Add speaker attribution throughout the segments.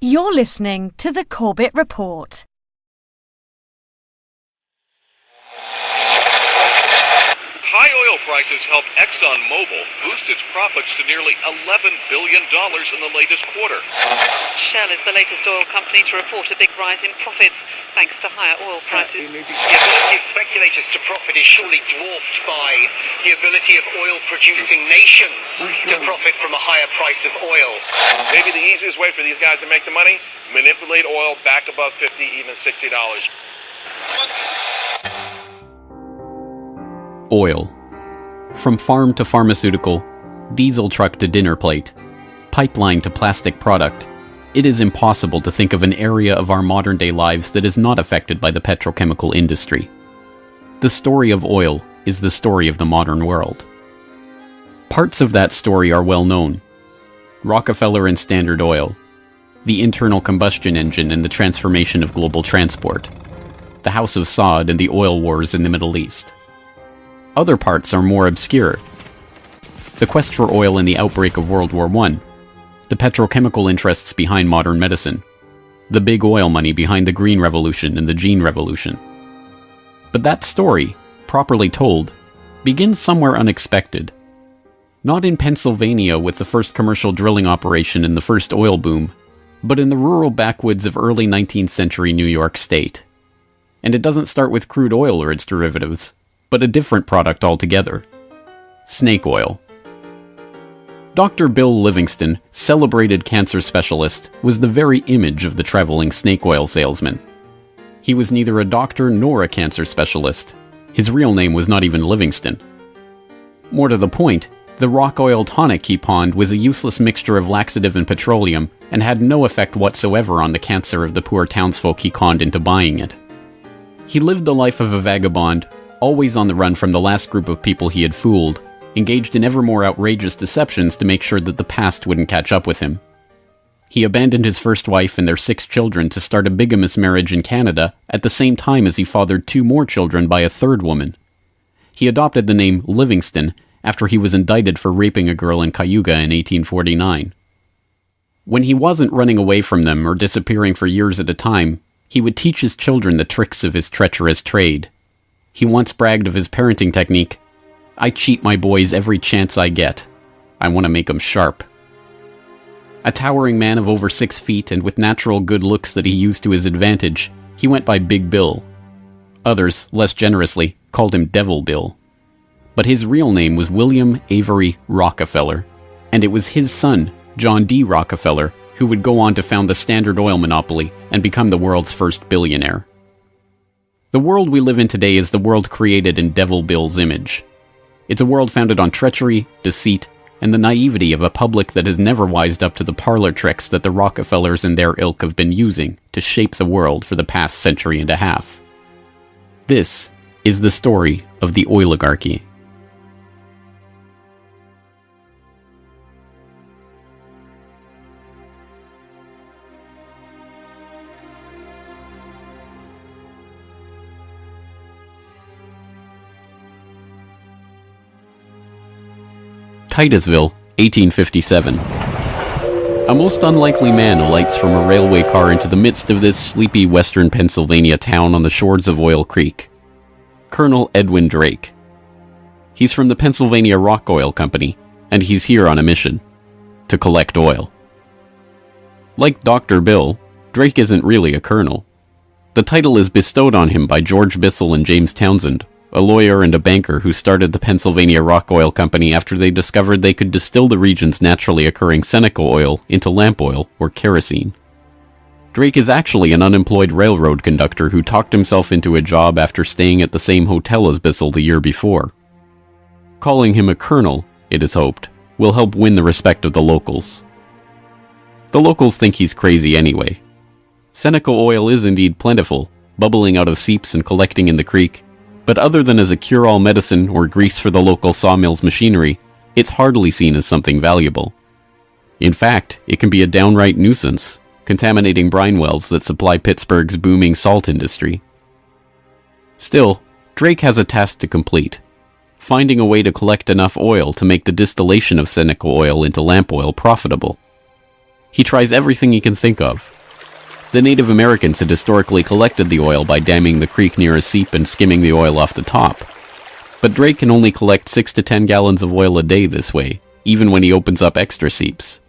Speaker 1: You're listening to the Corbett Report.
Speaker 2: High oil prices helped ExxonMobil boost its profits to nearly $11 billion in the latest quarter.
Speaker 3: Shell is the latest oil company to report a big rise in profits thanks to higher oil prices.
Speaker 4: The ability of speculators to profit is surely dwarfed by the ability of oil-producing nations to profit from a higher price of oil.
Speaker 2: Maybe the easiest way for these guys to make the money, manipulate oil back above $50, even $60.
Speaker 5: Oil. From farm to pharmaceutical, diesel truck to dinner plate, pipeline to plastic product, it is impossible to think of an area of our modern-day lives that is not affected by the petrochemical industry. The story of oil is the story of the modern world. Parts of that story are well known. Rockefeller and Standard Oil, the internal combustion engine and the transformation of global transport, the House of Saud and the oil wars in the Middle East. Other parts are more obscure. The quest for oil in the outbreak of World War I, the petrochemical interests behind modern medicine, the big oil money behind the Green Revolution and the Gene Revolution. But that story, properly told, begins somewhere unexpected. Not in Pennsylvania with the first commercial drilling operation in the first oil boom, but in the rural backwoods of early 19th century New York State. And it doesn't start with crude oil or its derivatives, but a different product altogether. Snake oil. Dr. Bill Livingston, celebrated cancer specialist, was the very image of the traveling snake oil salesman. He was neither a doctor nor a cancer specialist. His real name was not even Livingston. More to the point, the rock oil tonic he pawned was a useless mixture of laxative and petroleum, and had no effect whatsoever on the cancer of the poor townsfolk he conned into buying it. He lived the life of a vagabond, always on the run from the last group of people he had fooled, engaged in ever more outrageous deceptions to make sure that the past wouldn't catch up with him. He abandoned his first wife and their 6 children to start a bigamous marriage in Canada at the same time as he fathered 2 more children by a 3rd woman. He adopted the name Livingston after he was indicted for raping a girl in Cayuga in 1849. When he wasn't running away from them or disappearing for years at a time, he would teach his children the tricks of his treacherous trade. He once bragged of his parenting technique. "I cheat my boys every chance I get. I want to make them sharp." A towering man of over 6 feet and with natural good looks that he used to his advantage, he went by Big Bill. Others, less generously, called him Devil Bill. But his real name was William Avery Rockefeller, and it was his son, John D. Rockefeller, who would go on to found the Standard Oil monopoly and become the world's first billionaire. The world we live in today is the world created in Devil Bill's image. It's a world founded on treachery, deceit, and the naivety of a public that has never wised up to the parlor tricks that the Rockefellers and their ilk have been using to shape the world for the past century and a half. This is the story of the oligarchy. Titusville, 1857. A most unlikely man alights from a railway car into the midst of this sleepy western Pennsylvania town on the shores of Oil Creek. Colonel Edwin Drake. He's from the Pennsylvania Rock Oil Company, and he's here on a mission to collect oil. Like Dr. Bill, Drake isn't really a colonel. The title is bestowed on him by George Bissell and James Townsend, a lawyer and a banker who started the Pennsylvania Rock Oil Company after they discovered they could distill the region's naturally occurring Seneca oil into lamp oil or kerosene. Drake is actually an unemployed railroad conductor who talked himself into a job after staying at the same hotel as Bissell the year before. Calling him a colonel, it is hoped, will help win the respect of the locals. The locals think he's crazy anyway. Seneca oil is indeed plentiful, bubbling out of seeps and collecting in the creek, but other than as a cure-all medicine or grease for the local sawmill's machinery, it's hardly seen as something valuable. In fact, it can be a downright nuisance, contaminating brine wells that supply Pittsburgh's booming salt industry. Still, Drake has a task to complete, finding a way to collect enough oil to make the distillation of Seneca oil into lamp oil profitable. He tries everything he can think of. The Native Americans had historically collected the oil by damming the creek near a seep and skimming the oil off the top. But Drake can only collect 6 to 10 gallons of oil a day this way, even when he opens up extra seeps.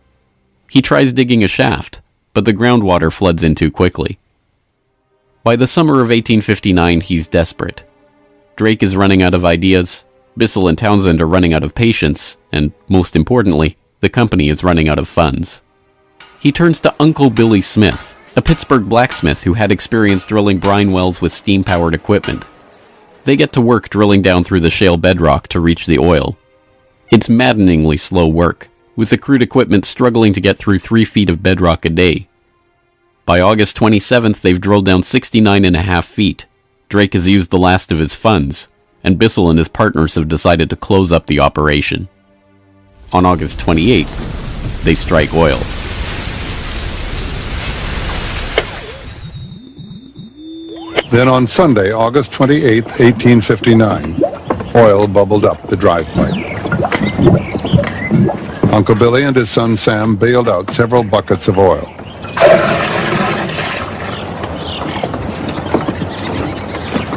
Speaker 5: He tries digging a shaft, but the groundwater floods in too quickly. By the summer of 1859, he's desperate. Drake is running out of ideas, Bissell and Townsend are running out of patience, and, most importantly, the company is running out of funds. He turns to Uncle Billy Smith, a Pittsburgh blacksmith who had experience drilling brine wells with steam-powered equipment. They get to work drilling down through the shale bedrock to reach the oil. It's maddeningly slow work, with the crude equipment struggling to get through 3 feet of bedrock a day. By August 27th, they've drilled down 69.5 feet. Drake has used the last of his funds, and Bissell and his partners have decided to close up the operation. On August 28th, they strike oil.
Speaker 6: Then on Sunday, August 28, 1859, oil bubbled up the drive pipe. Uncle Billy and his son Sam bailed out several buckets of oil.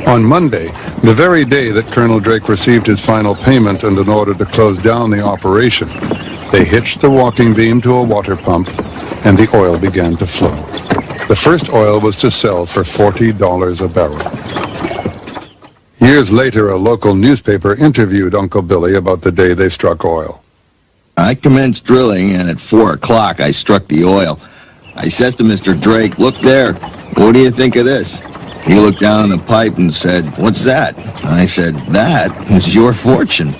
Speaker 6: On Monday, the very day that Colonel Drake received his final payment and in order to close down the operation, they hitched the walking beam to a water pump and the oil began to flow. The first oil was to sell for $40 a barrel. Years later, a local newspaper interviewed Uncle Billy about the day they struck oil.
Speaker 7: I commenced drilling, and at 4 o'clock I struck the oil. I says to Mr. Drake, "Look there, what do you think of this?" He looked down the pipe and said, "What's that?" I said, "That is your fortune."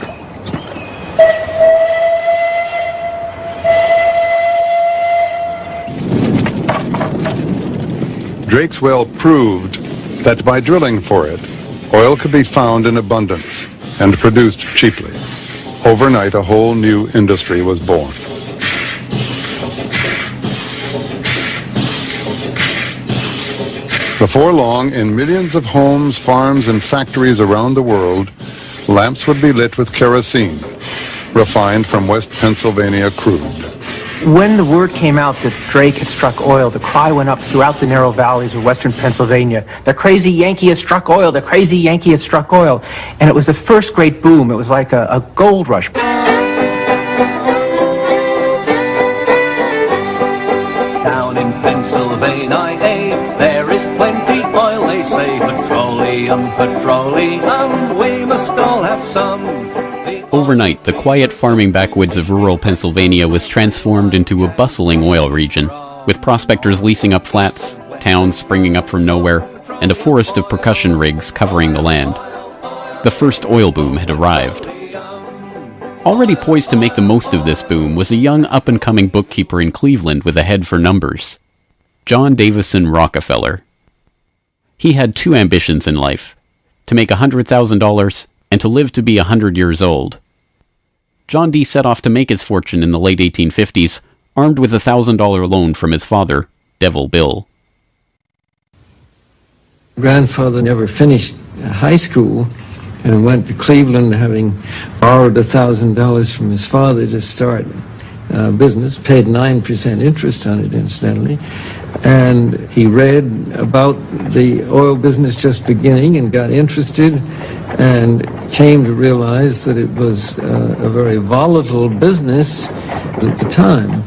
Speaker 6: Drake's well proved that by drilling for it, oil could be found in abundance and produced cheaply. Overnight, a whole new industry was born. Before long, in millions of homes, farms, and factories around the world, lamps would be lit with kerosene, refined from West Pennsylvania crude.
Speaker 8: When the word came out that Drake had struck oil, the cry went up throughout the narrow valleys of western Pennsylvania. The crazy Yankee has struck oil, the crazy Yankee has struck oil. And it was the first great boom. It was like a gold rush.
Speaker 9: Down in Pennsylvania, there is plenty oil, they say. Petroleum, petroleum, we must all have some.
Speaker 5: Overnight, the quiet farming backwoods of rural Pennsylvania was transformed into a bustling oil region, with prospectors leasing up flats, towns springing up from nowhere, and a forest of percussion rigs covering the land. The first oil boom had arrived. Already poised to make the most of this boom was a young up-and-coming bookkeeper in Cleveland with a head for numbers, John Davison Rockefeller. He had 2 ambitions in life, to make $100,000 and to live to be 100 years old. John D. set off to make his fortune in the late 1850s, armed with a $1,000 loan from his father, Devil Bill.
Speaker 10: Grandfather never finished high school and went to Cleveland, having borrowed $1,000 from his father to start business, paid 9% interest on it, incidentally. And he read about the oil business just beginning and got interested and came to realize that it was a very volatile business at the time.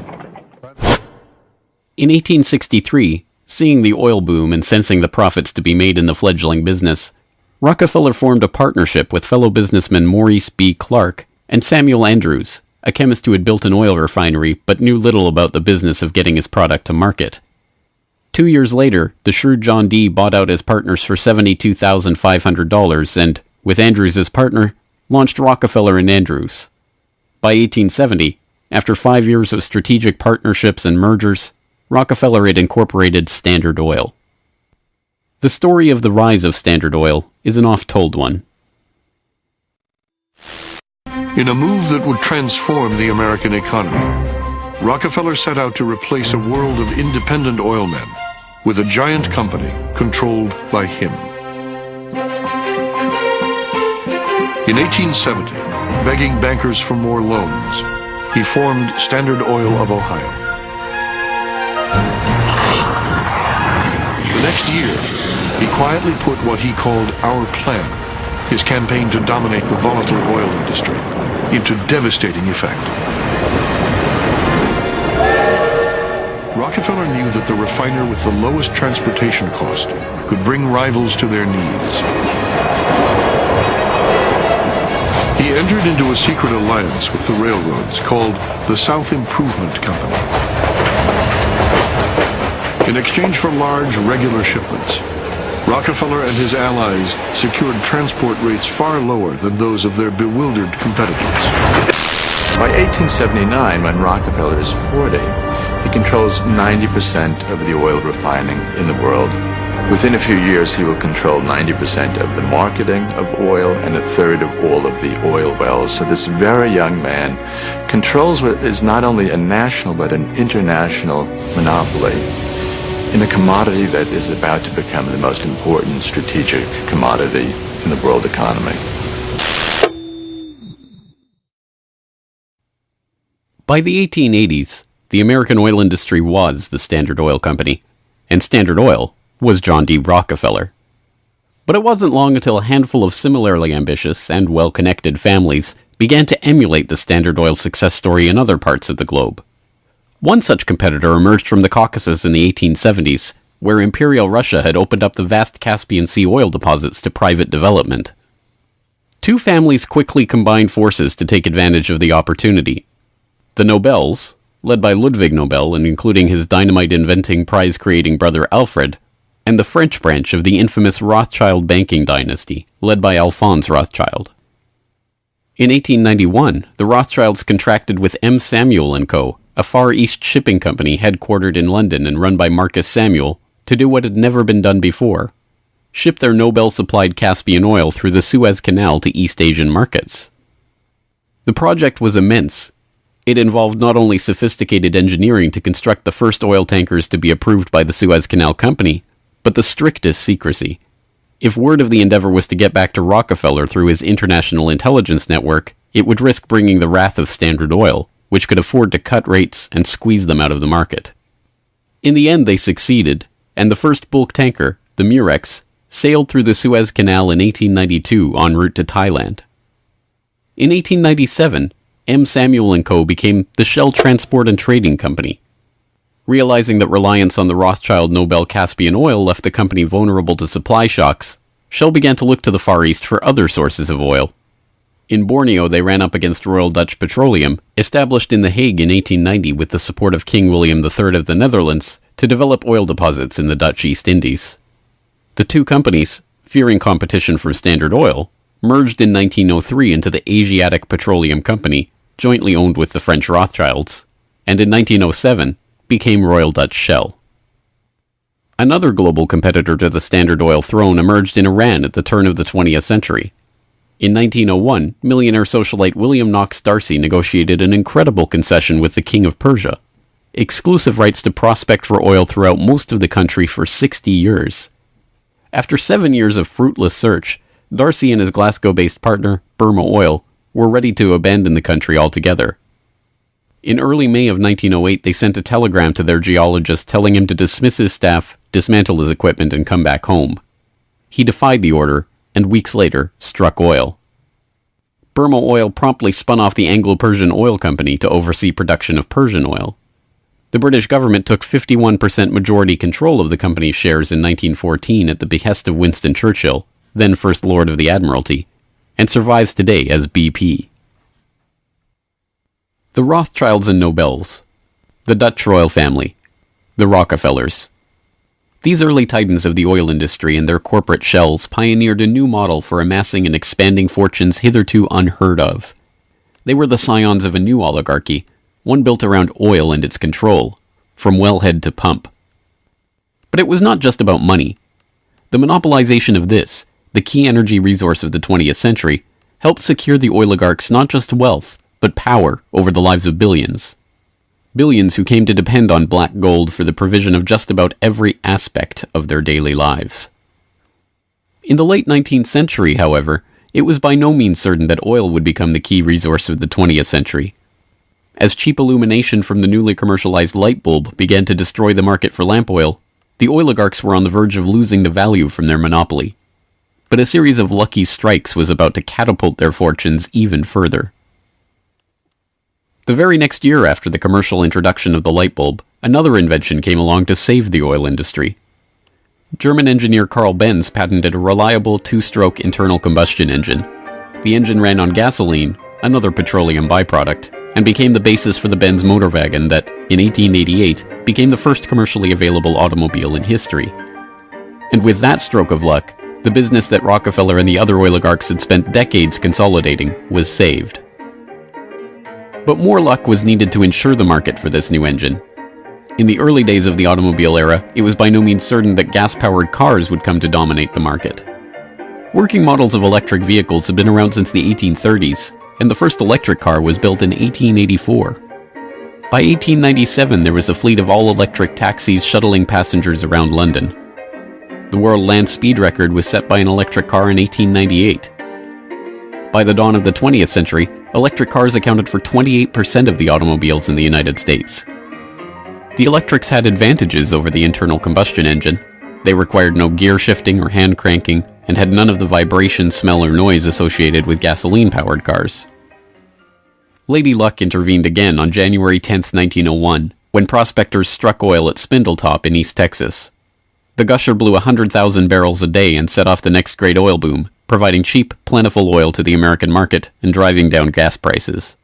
Speaker 5: In 1863, seeing the oil boom and sensing the profits to be made in the fledgling business, Rockefeller formed a partnership with fellow businessmen Maurice B. Clark and Samuel Andrews, a chemist who had built an oil refinery but knew little about the business of getting his product to market. 2 years later, the shrewd John D. bought out his partners for $72,500 and, with Andrews as partner, launched Rockefeller and Andrews. By 1870, after 5 years of strategic partnerships and mergers, Rockefeller had incorporated Standard Oil. The story of the rise of Standard Oil is an oft-told one.
Speaker 11: In a move that would transform the American economy, Rockefeller set out to replace a world of independent oil men with a giant company controlled by him. In 1870, begging bankers for more loans, he formed Standard Oil of Ohio. The next year, he quietly put what he called Our Plan, his campaign to dominate the volatile oil industry, into devastating effect. Rockefeller knew that the refiner with the lowest transportation cost could bring rivals to their knees. He entered into a secret alliance with the railroads called the South Improvement Company. In exchange for large, regular shipments, Rockefeller and his allies secured transport rates far lower than those of their bewildered competitors.
Speaker 12: By 1879, when Rockefeller is 40, he controls 90% of the oil refining in the world. Within a few years, he will control 90% of the marketing of oil and a third of all of the oil wells. So this very young man controls what is not only a national but an international monopoly in a commodity that is about to become the most important strategic commodity in the world economy.
Speaker 5: By the 1880s, the American oil industry was the Standard Oil Company, and Standard Oil was John D. Rockefeller. But it wasn't long until a handful of similarly ambitious and well-connected families began to emulate the Standard Oil success story in other parts of the globe. One such competitor emerged from the Caucasus in the 1870s, where Imperial Russia had opened up the vast Caspian Sea oil deposits to private development. Two families quickly combined forces to take advantage of the opportunity. The Nobels, led by Ludwig Nobel and including his dynamite-inventing, prize-creating brother Alfred, and the French branch of the infamous Rothschild banking dynasty, led by Alphonse Rothschild. In 1891, the Rothschilds contracted with M. Samuel & Co., a Far East shipping company headquartered in London and run by Marcus Samuel, to do what had never been done before: ship their Nobel-supplied Caspian oil through the Suez Canal to East Asian markets. The project was immense. It involved not only sophisticated engineering to construct the first oil tankers to be approved by the Suez Canal Company, but the strictest secrecy. If word of the endeavor was to get back to Rockefeller through his international intelligence network, it would risk bringing the wrath of Standard Oil, which could afford to cut rates and squeeze them out of the market. In the end, they succeeded, and the first bulk tanker, the Murex, sailed through the Suez Canal in 1892 en route to Thailand. In 1897, M. Samuel & Co. became the Shell Transport and Trading Company. Realizing that reliance on the Rothschild Nobel Caspian oil left the company vulnerable to supply shocks, Shell began to look to the Far East for other sources of oil. In Borneo, they ran up against Royal Dutch Petroleum, established in The Hague in 1890 with the support of King William III of the Netherlands, to develop oil deposits in the Dutch East Indies. The two companies, fearing competition from Standard Oil, merged in 1903 into the Asiatic Petroleum Company, jointly owned with the French Rothschilds, and in 1907 became Royal Dutch Shell. Another global competitor to the Standard Oil throne emerged in Iran at the turn of the 20th century. In 1901, millionaire socialite William Knox D'Arcy negotiated an incredible concession with the King of Persia: exclusive rights to prospect for oil throughout most of the country for 60 years. After 7 years of fruitless search, D'Arcy and his Glasgow-based partner, Burma Oil, were ready to abandon the country altogether. In early May of 1908, they sent a telegram to their geologist telling him to dismiss his staff, dismantle his equipment, and come back home. He defied the order, and weeks later, struck oil. Burma Oil promptly spun off the Anglo-Persian Oil Company to oversee production of Persian oil. The British government took 51% majority control of the company's shares in 1914 at the behest of Winston Churchill, then First Lord of the Admiralty, and survives today as BP. The Rothschilds and Nobels, the Dutch royal family, the Rockefellers. These early titans of the oil industry and their corporate shells pioneered a new model for amassing and expanding fortunes hitherto unheard of. They were the scions of a new oligarchy, one built around oil and its control, from wellhead to pump. But it was not just about money. The monopolization of this, the key energy resource of the 20th century, helped secure the oligarchs not just wealth, but power over the lives of billions. Billions who came to depend on black gold for the provision of just about every aspect of their daily lives. In the late 19th century, however, it was by no means certain that oil would become the key resource of the 20th century. as cheap illumination from the newly commercialized light bulb began to destroy the market for lamp oil, the oligarchs were on the verge of losing the value from their monopoly. But a series of lucky strikes was about to catapult their fortunes even further. The very next year after the commercial introduction of the light bulb, another invention came along to save the oil industry. German engineer Carl Benz patented a reliable two-stroke internal combustion engine. The engine ran on gasoline, another petroleum byproduct, and became the basis for the Benz motor wagon that, in 1888, became the first commercially available automobile in history. And with that stroke of luck, the business that Rockefeller and the other oligarchs had spent decades consolidating was saved. But more luck was needed to ensure the market for this new engine. In the early days of the automobile era, it was by no means certain that gas-powered cars would come to dominate the market. Working models of electric vehicles have been around since the 1830s, and the first electric car was built in 1884. By 1897, there was a fleet of all-electric taxis shuttling passengers around London. The world land speed record was set by an electric car in 1898. By the dawn of the 20th century, electric cars accounted for 28% of the automobiles in the United States. The electrics had advantages over the internal combustion engine. They required no gear shifting or hand cranking, and had none of the vibration, smell, or noise associated with gasoline-powered cars. Lady Luck intervened again on January 10, 1901, when prospectors struck oil at Spindletop in East Texas. The gusher blew 100,000 barrels a day and set off the next great oil boom, providing cheap, plentiful oil to the American market and driving down gas prices.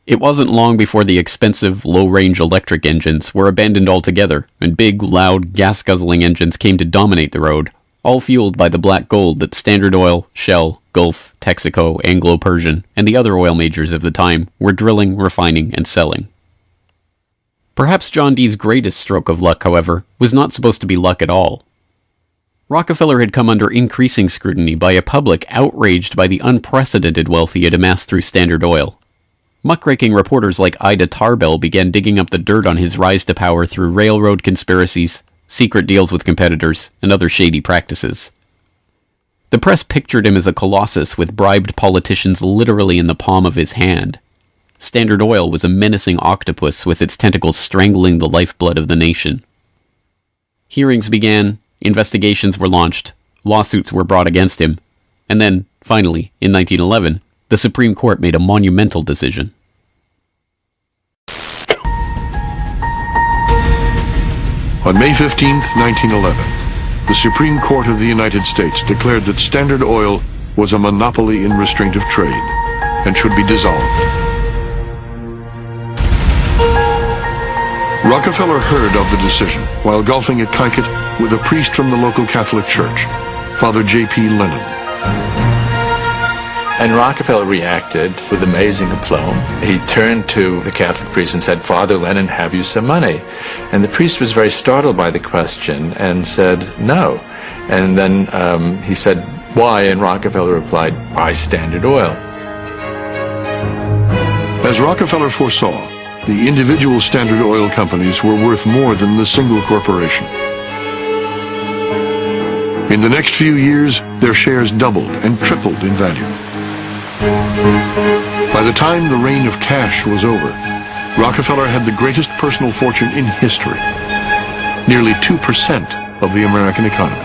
Speaker 5: It wasn't long before the expensive, low-range electric engines were abandoned altogether, and big, loud, gas-guzzling engines came to dominate the road, all fueled by the black gold that Standard Oil, Shell, Gulf, Texaco, Anglo-Persian, and the other oil majors of the time were drilling, refining, and selling. Perhaps John D's greatest stroke of luck, however, was not supposed to be luck at all. Rockefeller had come under increasing scrutiny by a public outraged by the unprecedented wealth he had amassed through Standard Oil. Muckraking reporters like Ida Tarbell began digging up the dirt on his rise to power through railroad conspiracies, secret deals with competitors, and other shady practices. The press pictured him as a colossus with bribed politicians literally in the palm of his hand. Standard Oil was a menacing octopus with its tentacles strangling the lifeblood of the nation. Hearings began, investigations were launched, lawsuits were brought against him, and then, finally, in 1911, the Supreme Court made a monumental decision.
Speaker 11: On May 15, 1911, the Supreme Court of the United States declared that Standard Oil was a monopoly in restraint of trade and should be dissolved. Rockefeller heard of the decision while golfing at Kykuit with a priest from the local Catholic Church, Father J.P. Lennon.
Speaker 12: And Rockefeller reacted with amazing aplomb. He turned to the Catholic priest and said, "Father Lennon, have you some money?" And the priest was very startled by the question and said, "No." And then he said, "Why?" And Rockefeller replied, "Buy Standard Oil."
Speaker 11: As Rockefeller foresaw, the individual Standard Oil companies were worth more than the single corporation. In the next few years, their shares doubled and tripled in value. By the time the reign of cash was over, Rockefeller had the greatest personal fortune in history, nearly 2% of the American economy.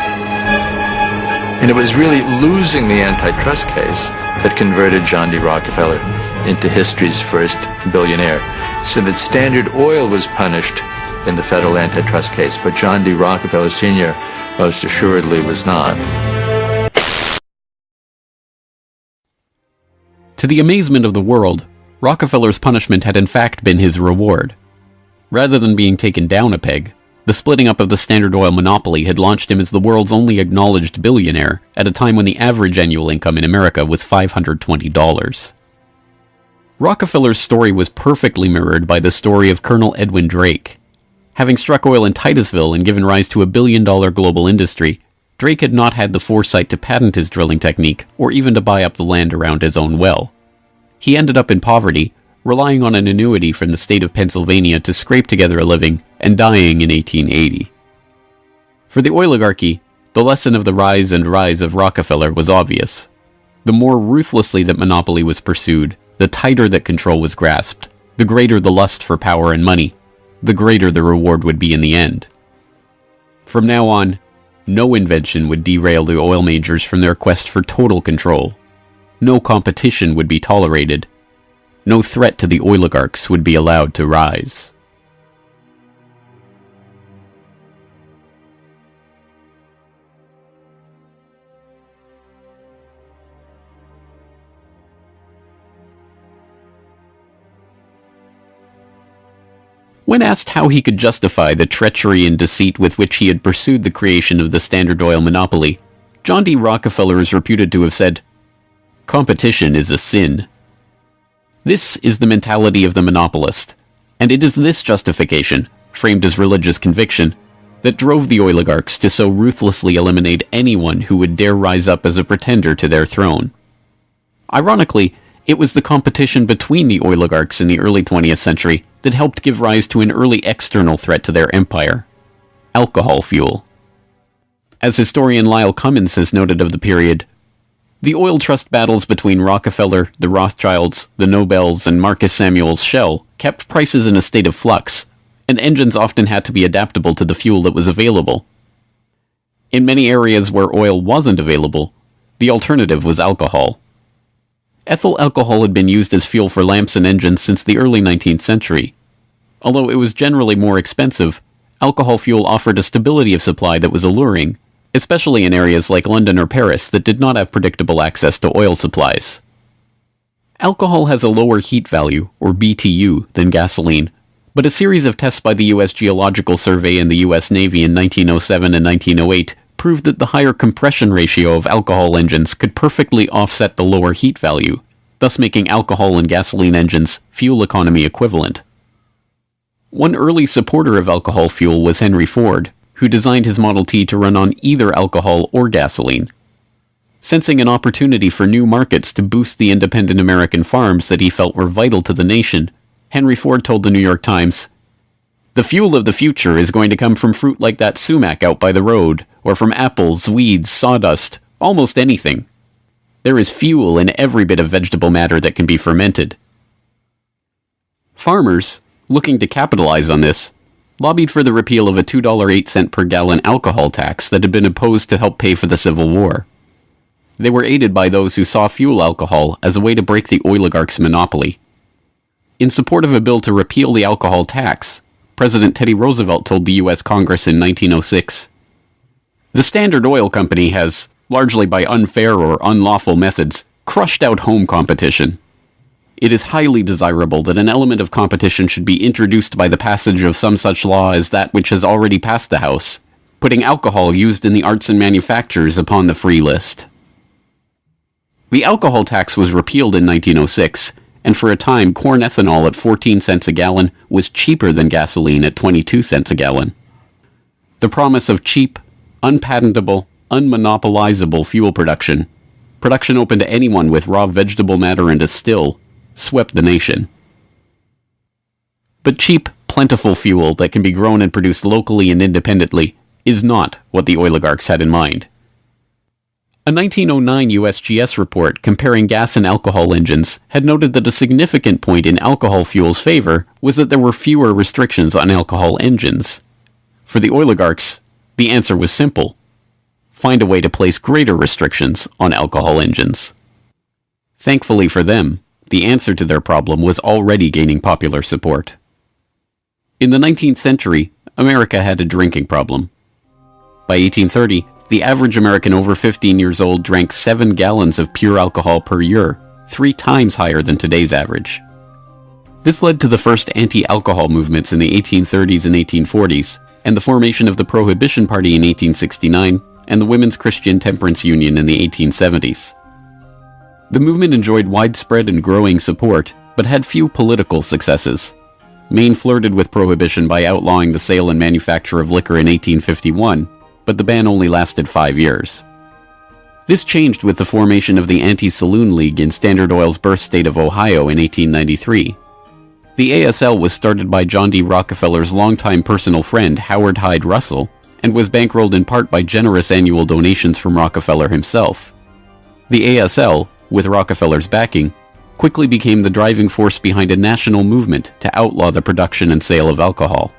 Speaker 12: And it was really losing the antitrust case that converted John D. Rockefeller into history's first billionaire. So that Standard Oil was punished in the federal antitrust case, but John D. Rockefeller Sr. most assuredly was not.
Speaker 5: To the amazement of the world, Rockefeller's punishment had in fact been his reward. Rather than being taken down a peg, the splitting up of the Standard Oil monopoly had launched him as the world's only acknowledged billionaire at a time when the average annual income in America was $520. Rockefeller's story was perfectly mirrored by the story of Colonel Edwin Drake. Having struck oil in Titusville and given rise to a billion-dollar global industry, Drake had not had the foresight to patent his drilling technique or even to buy up the land around his own well. He ended up in poverty, relying on an annuity from the state of Pennsylvania to scrape together a living, and dying in 1880. For the oligarchy, the lesson of the rise and rise of Rockefeller was obvious. The more ruthlessly that monopoly was pursued, the tighter that control was grasped, The greater the lust for power and money, the greater the reward would be in the end. From now on, no invention would derail the oil majors from their quest for total control. No competition would be tolerated. No threat to the oligarchs would be allowed to rise. When asked how he could justify the treachery and deceit with which he had pursued the creation of the Standard Oil monopoly, John D. Rockefeller is reputed to have said, "Competition is a sin." This is the mentality of the monopolist, and it is this justification, framed as religious conviction, that drove the oligarchs to so ruthlessly eliminate anyone who would dare rise up as a pretender to their throne. Ironically, it was the competition between the oligarchs in the early 20th century that helped give rise to an early external threat to their empire: alcohol fuel. As historian Lyle Cummins has noted of the period, the oil trust battles between Rockefeller, the Rothschilds, the Nobels, and Marcus Samuel's Shell kept prices in a state of flux, and engines often had to be adaptable to the fuel that was available. In many areas where oil wasn't available, the alternative was alcohol. Ethyl alcohol had been used as fuel for lamps and engines since the early 19th century. Although it was generally more expensive, alcohol fuel offered a stability of supply that was alluring, especially in areas like London or Paris that did not have predictable access to oil supplies. Alcohol has a lower heat value, or BTU, than gasoline, but a series of tests by the U.S. Geological Survey and the U.S. Navy in 1907 and 1908 proved that the higher compression ratio of alcohol engines could perfectly offset the lower heat value, thus making alcohol and gasoline engines fuel economy equivalent. One early supporter of alcohol fuel was Henry Ford, who designed his Model T to run on either alcohol or gasoline. Sensing an opportunity for new markets to boost the independent American farms that he felt were vital to the nation, Henry Ford told the New York Times, "The fuel of the future is going to come from fruit like that sumac out by the road, or from apples, weeds, sawdust, almost anything. There is fuel in every bit of vegetable matter that can be fermented." Farmers, looking to capitalize on this, lobbied for the repeal of a $2.08 per gallon alcohol tax that had been imposed to help pay for the Civil War. They were aided by those who saw fuel alcohol as a way to break the oligarchs' monopoly. In support of a bill to repeal the alcohol tax, President Teddy Roosevelt told the U.S. Congress in 1906, "The Standard Oil Company has, largely by unfair or unlawful methods, crushed out home competition. It is highly desirable that an element of competition should be introduced by the passage of some such law as that which has already passed the House, putting alcohol used in the arts and manufactures upon the free list." The alcohol tax was repealed in 1906, and for a time corn ethanol at 14 cents a gallon was cheaper than gasoline at 22 cents a gallon. The promise of cheap, unpatentable, unmonopolizable fuel production open to anyone with raw vegetable matter and a still, swept the nation. But cheap, plentiful fuel that can be grown and produced locally and independently is not what the oligarchs had in mind. A 1909 USGS report comparing gas and alcohol engines had noted that a significant point in alcohol fuel's favor was that there were fewer restrictions on alcohol engines. For the oligarchs, the answer was simple: find a way to place greater restrictions on alcohol engines. Thankfully for them, the answer to their problem was already gaining popular support. In the 19th century, America had a drinking problem. By 1830, the average American over 15 years old drank 7 gallons of pure alcohol per year, 3 times higher than today's average. This led to the first anti-alcohol movements in the 1830s and 1840s, and the formation of the Prohibition Party in 1869, and the Women's Christian Temperance Union in the 1870s. The movement enjoyed widespread and growing support, but had few political successes. Maine flirted with prohibition by outlawing the sale and manufacture of liquor in 1851, but the ban only lasted 5 years. This changed with the formation of the Anti-Saloon League in Standard Oil's birth state of Ohio in 1893. The ASL was started by John D. Rockefeller's longtime personal friend Howard Hyde Russell, and was bankrolled in part by generous annual donations from Rockefeller himself. The ASL, with Rockefeller's backing, quickly became the driving force behind a national movement to outlaw the production and sale of alcohol.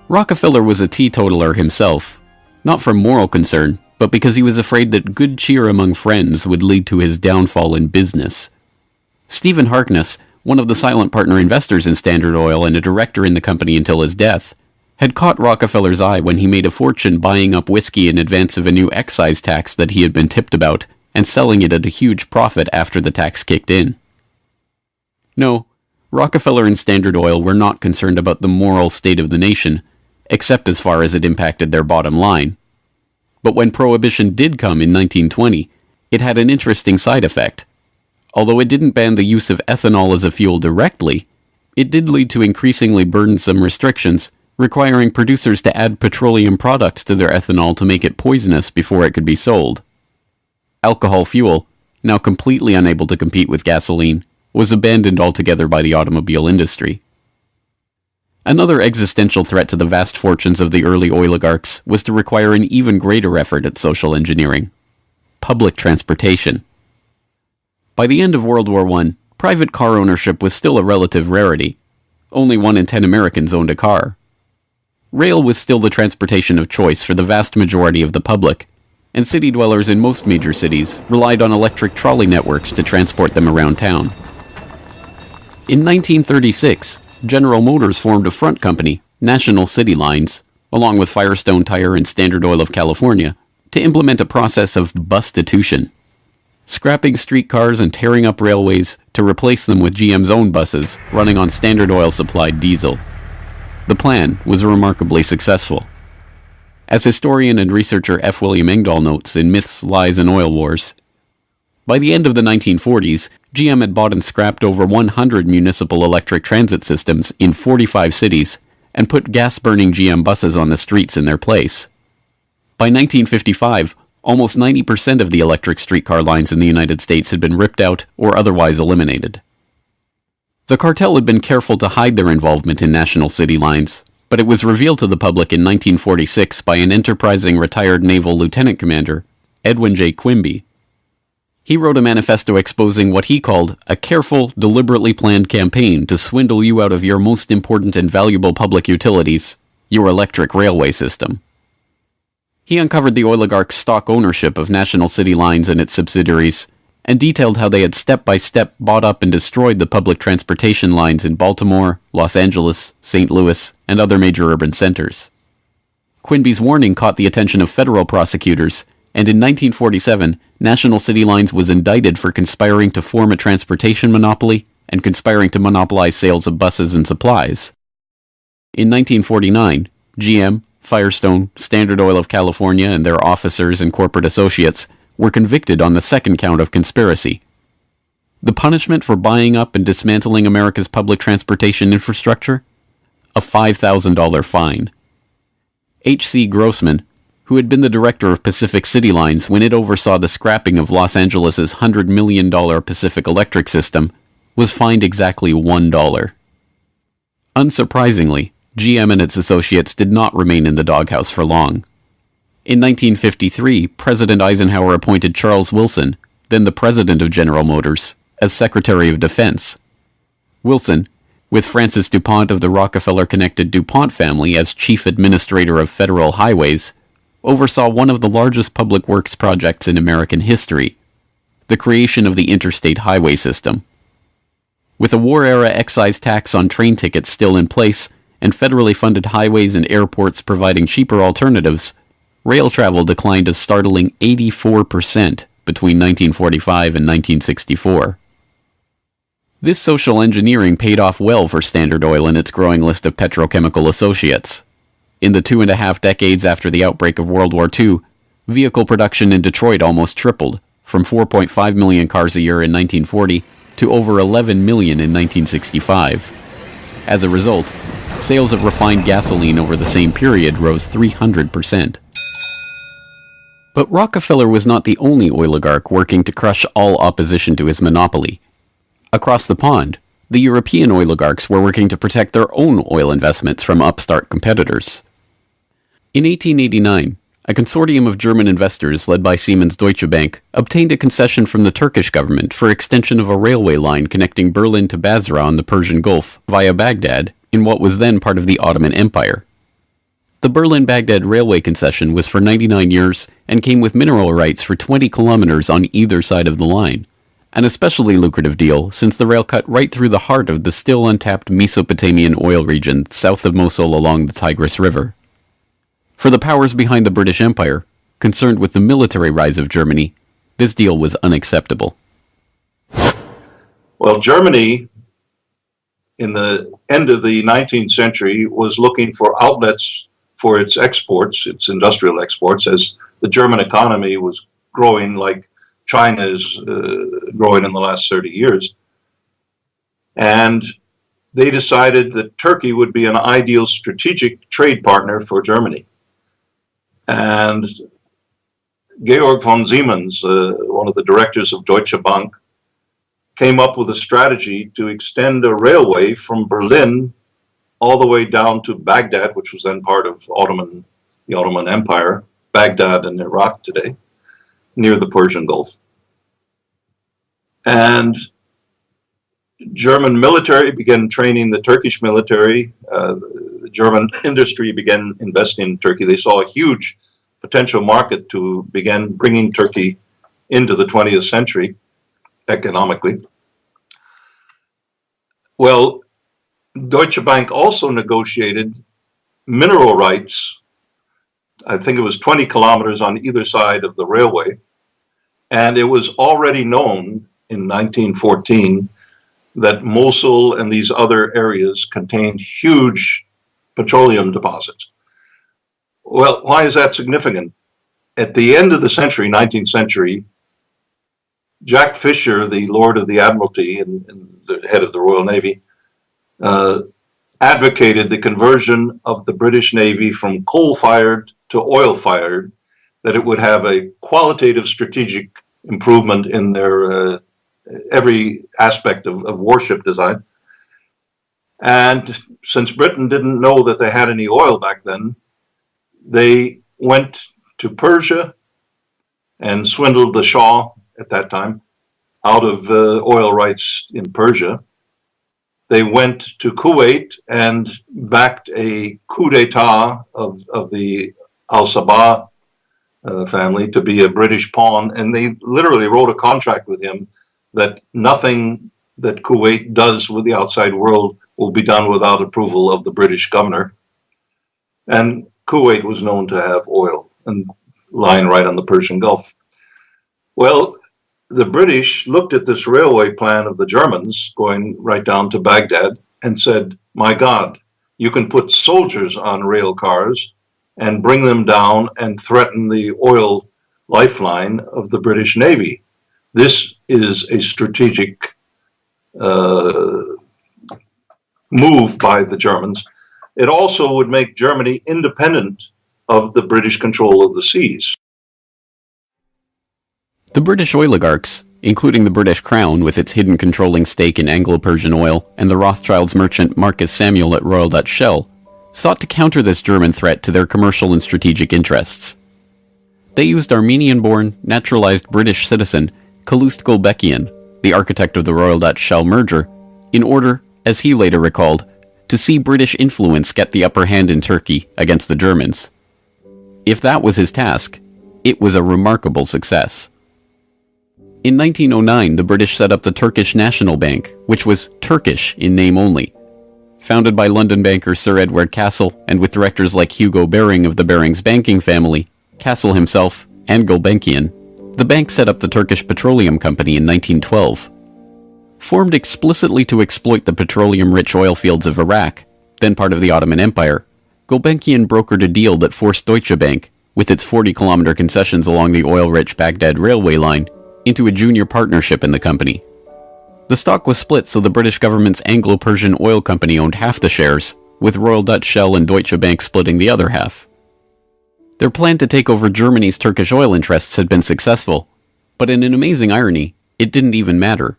Speaker 5: Rockefeller was a teetotaler himself, not from moral concern, but because he was afraid that good cheer among friends would lead to his downfall in business. Stephen Harkness, one of the silent partner investors in Standard Oil and a director in the company until his death, had caught Rockefeller's eye when he made a fortune buying up whiskey in advance of a new excise tax that he had been tipped about, and selling it at a huge profit after the tax kicked in. No, Rockefeller and Standard Oil were not concerned about the moral state of the nation, except as far as it impacted their bottom line. But when Prohibition did come in 1920, it had an interesting side effect. Although it didn't ban the use of ethanol as a fuel directly, it did lead to increasingly burdensome restrictions, requiring producers to add petroleum products to their ethanol to make it poisonous before it could be sold. Alcohol fuel, now completely unable to compete with gasoline, was abandoned altogether by the automobile industry. Another existential threat to the vast fortunes of the early oligarchs was to require an even greater effort at social engineering: public transportation. By the end of World War I, private car ownership was still a relative rarity. Only 1 in 10 Americans owned a car. Rail was still the transportation of choice for the vast majority of the public, and city dwellers in most major cities relied on electric trolley networks to transport them around town. In 1936, General Motors formed a front company, National City Lines, along with Firestone Tire and Standard Oil of California, to implement a process of bustitution, scrapping streetcars and tearing up railways to replace them with GM's own buses running on Standard Oil-supplied diesel. The plan was remarkably successful. As historian and researcher F. William Engdahl notes in Myths, Lies, and Oil Wars, by the end of the 1940s, GM had bought and scrapped over 100 municipal electric transit systems in 45 cities and put gas-burning GM buses on the streets in their place. By 1955, almost 90% of the electric streetcar lines in the United States had been ripped out or otherwise eliminated. The cartel had been careful to hide their involvement in National City Lines, but it was revealed to the public in 1946 by an enterprising retired naval lieutenant commander, Edwin J. Quimby. He wrote a manifesto exposing what he called a careful, deliberately planned campaign to swindle you out of your most important and valuable public utilities, your electric railway system. He uncovered the oligarchs' stock ownership of National City Lines and its subsidiaries, and detailed how they had step-by-step bought up and destroyed the public transportation lines in Baltimore, Los Angeles, St. Louis, and other major urban centers. Quimby's warning caught the attention of federal prosecutors, and in 1947, National City Lines was indicted for conspiring to form a transportation monopoly and conspiring to monopolize sales of buses and supplies. In 1949, GM, Firestone, Standard Oil of California, and their officers and corporate associates were convicted on the second count of conspiracy. The punishment for buying up and dismantling America's public transportation infrastructure? A $5,000 fine. H.C. Grossman, who had been the director of Pacific City Lines when it oversaw the scrapping of Los Angeles' $100 million Pacific Electric system, was fined exactly $1. Unsurprisingly, GM and its associates did not remain in the doghouse for long. In 1953, President Eisenhower appointed Charles Wilson, then the president of General Motors, as Secretary of Defense. Wilson, with Francis DuPont of the Rockefeller-connected DuPont family as chief administrator of federal highways, oversaw one of the largest public works projects in American history, the creation of the interstate highway system. With a war-era excise tax on train tickets still in place, and federally funded highways and airports providing cheaper alternatives, rail travel declined a startling 84% between 1945 and 1964. This social engineering paid off well for Standard Oil and its growing list of petrochemical associates. In the 2.5 decades after the outbreak of World War II, vehicle production in Detroit almost tripled, from 4.5 million cars a year in 1940 to over 11 million in 1965. As a result, sales of refined gasoline over the same period rose 300%. But Rockefeller was not the only oligarch working to crush all opposition to his monopoly. Across the pond, the European oligarchs were working to protect their own oil investments from upstart competitors. In 1889, a consortium of German investors led by Siemens Deutsche Bank obtained a concession from the Turkish government for extension of a railway line connecting Berlin to Basra on the Persian Gulf via Baghdad in what was then part of the Ottoman Empire. The Berlin-Baghdad railway concession was for 99 years and came with mineral rights for 20 kilometers on either side of the line, an especially lucrative deal since the rail cut right through the heart of the still untapped Mesopotamian oil region south of Mosul along the Tigris River. For the powers behind the British Empire, concerned with the military rise of Germany, this deal was unacceptable.
Speaker 13: Well, Germany, in the end of the 19th century, was looking for outlets for its exports, its industrial exports, as the German economy was growing like China is growing in the last 30 years. And they decided that Turkey would be an ideal strategic trade partner for Germany. And Georg von Siemens, one of the directors of Deutsche Bank, came up with a strategy to extend a railway from Berlin all the way down to Baghdad, which was then part of the Ottoman Empire, Baghdad in Iraq today, near the Persian Gulf. And German military began training the Turkish military. The German industry began investing in Turkey. They saw a huge potential market to begin bringing Turkey into the 20th century economically. Well, Deutsche Bank also negotiated mineral rights. I think it was 20 kilometers on either side of the railway. And it was already known in 1914 that Mosul and these other areas contained huge petroleum deposits. Well, why is that significant? At the end of the century, 19th century, Jack Fisher, the Lord of the Admiralty and the head of the Royal Navy, advocated the conversion of the British Navy from coal-fired to oil-fired, that it would have a qualitative strategic improvement in their every aspect of warship design. And since Britain didn't know that they had any oil back then, they went to Persia and swindled the Shah at that time out of oil rights in Persia. They went to Kuwait and backed a coup d'etat of the Al-Sabah family to be a British pawn, and they literally wrote a contract with him that nothing that Kuwait does with the outside world will be done without approval of the British governor. And Kuwait was known to have oil and lying right on the Persian Gulf. Well, the British looked at this railway plan of the Germans going right down to Baghdad and said, my God, you can put soldiers on rail cars and bring them down and threaten the oil lifeline of the British Navy. This is a strategic move by the Germans. It also would make Germany independent of the British control of the seas.
Speaker 5: The British oligarchs, including the British Crown with its hidden controlling stake in Anglo-Persian oil and the Rothschilds merchant Marcus Samuel at Royal Dutch Shell, sought to counter this German threat to their commercial and strategic interests. They used Armenian-born, naturalized British citizen Calouste Gulbenkian, the architect of the Royal Dutch Shell merger, in order, as he later recalled, to see British influence get the upper hand in Turkey against the Germans. If that was his task, it was a remarkable success. In 1909, the British set up the Turkish National Bank, which was Turkish in name only. Founded by London banker Sir Edward Castle and with directors like Hugo Baring of the Barings banking family, Castle himself, and Gulbenkian, the bank set up the Turkish Petroleum Company in 1912. Formed explicitly to exploit the petroleum-rich oil fields of Iraq, then part of the Ottoman Empire, Gulbenkian brokered a deal that forced Deutsche Bank, with its 40-kilometer concessions along the oil-rich Baghdad railway line, into a junior partnership in the company. The stock was split so the British government's Anglo-Persian Oil Company owned half the shares, with Royal Dutch Shell and Deutsche Bank splitting the other half. Their plan to take over Germany's Turkish oil interests had been successful, but in an amazing irony, it didn't even matter.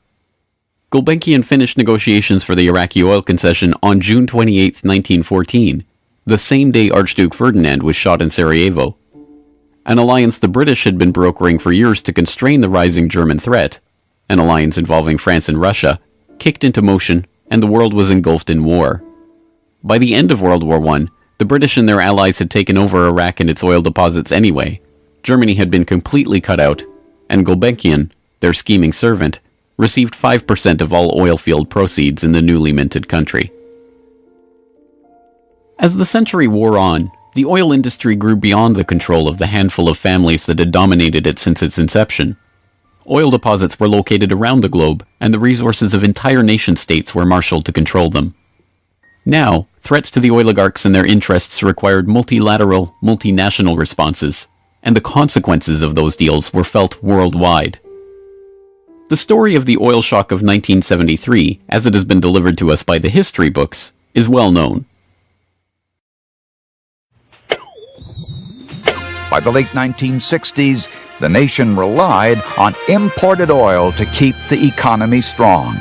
Speaker 5: Gulbenkian finished negotiations for the Iraqi oil concession on June 28, 1914, the same day Archduke Ferdinand was shot in Sarajevo. an alliance the British had been brokering for years to constrain the rising German threat, an alliance involving France and Russia, kicked into motion, and the world was engulfed in war. By the end of World War I, the British and their allies had taken over Iraq and its oil deposits anyway. Germany had been completely cut out, and Gulbenkian, their scheming servant, received 5% of all oil field proceeds in the newly minted country. As the century wore on, the oil industry grew beyond the control of the handful of families that had dominated it since its inception. Oil deposits were located around the globe, and the resources of entire nation-states were marshaled to control them. Now, threats to the oligarchs and their interests required multilateral, multinational responses, and the consequences of those deals were felt worldwide. The story of the oil shock of 1973, as it has been delivered to us by the history books, is well known.
Speaker 14: By the late 1960s, the nation relied on imported oil to keep the economy strong.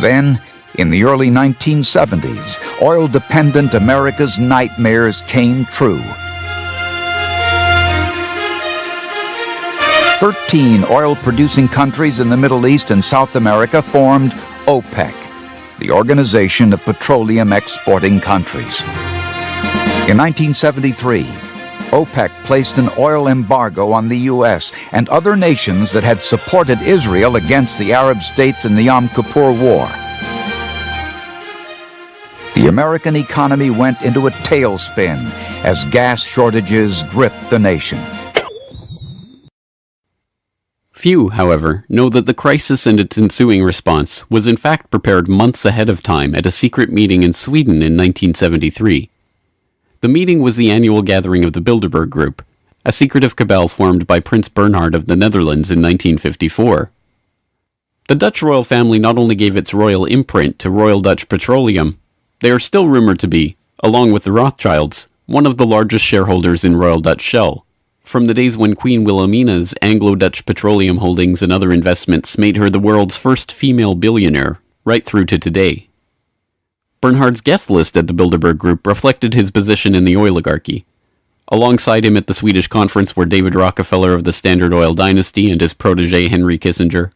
Speaker 14: Then, in the early 1970s, oil-dependent America's nightmares came true. 13 oil-producing countries in the Middle East and South America formed OPEC, the Organization of Petroleum Exporting Countries. In 1973, OPEC placed an oil embargo on the U.S. and other nations that had supported Israel against the Arab states in the Yom Kippur War. The American economy went into a tailspin as gas shortages gripped the nation.
Speaker 5: Few, however, know that the crisis and its ensuing response was in fact prepared months ahead of time at a secret meeting in Sweden in 1973. The meeting was the annual gathering of the Bilderberg Group, a secretive cabal formed by Prince Bernhard of the Netherlands in 1954. The Dutch royal family not only gave its royal imprint to Royal Dutch Petroleum, they are still rumored to be, along with the Rothschilds, one of the largest shareholders in Royal Dutch Shell, from the days when Queen Wilhelmina's Anglo-Dutch petroleum holdings and other investments made her the world's first female billionaire, right through to today. Bernhard's guest list at the Bilderberg Group reflected his position in the oligarchy. Alongside him at the Swedish conference were David Rockefeller of the Standard Oil dynasty and his protege Henry Kissinger,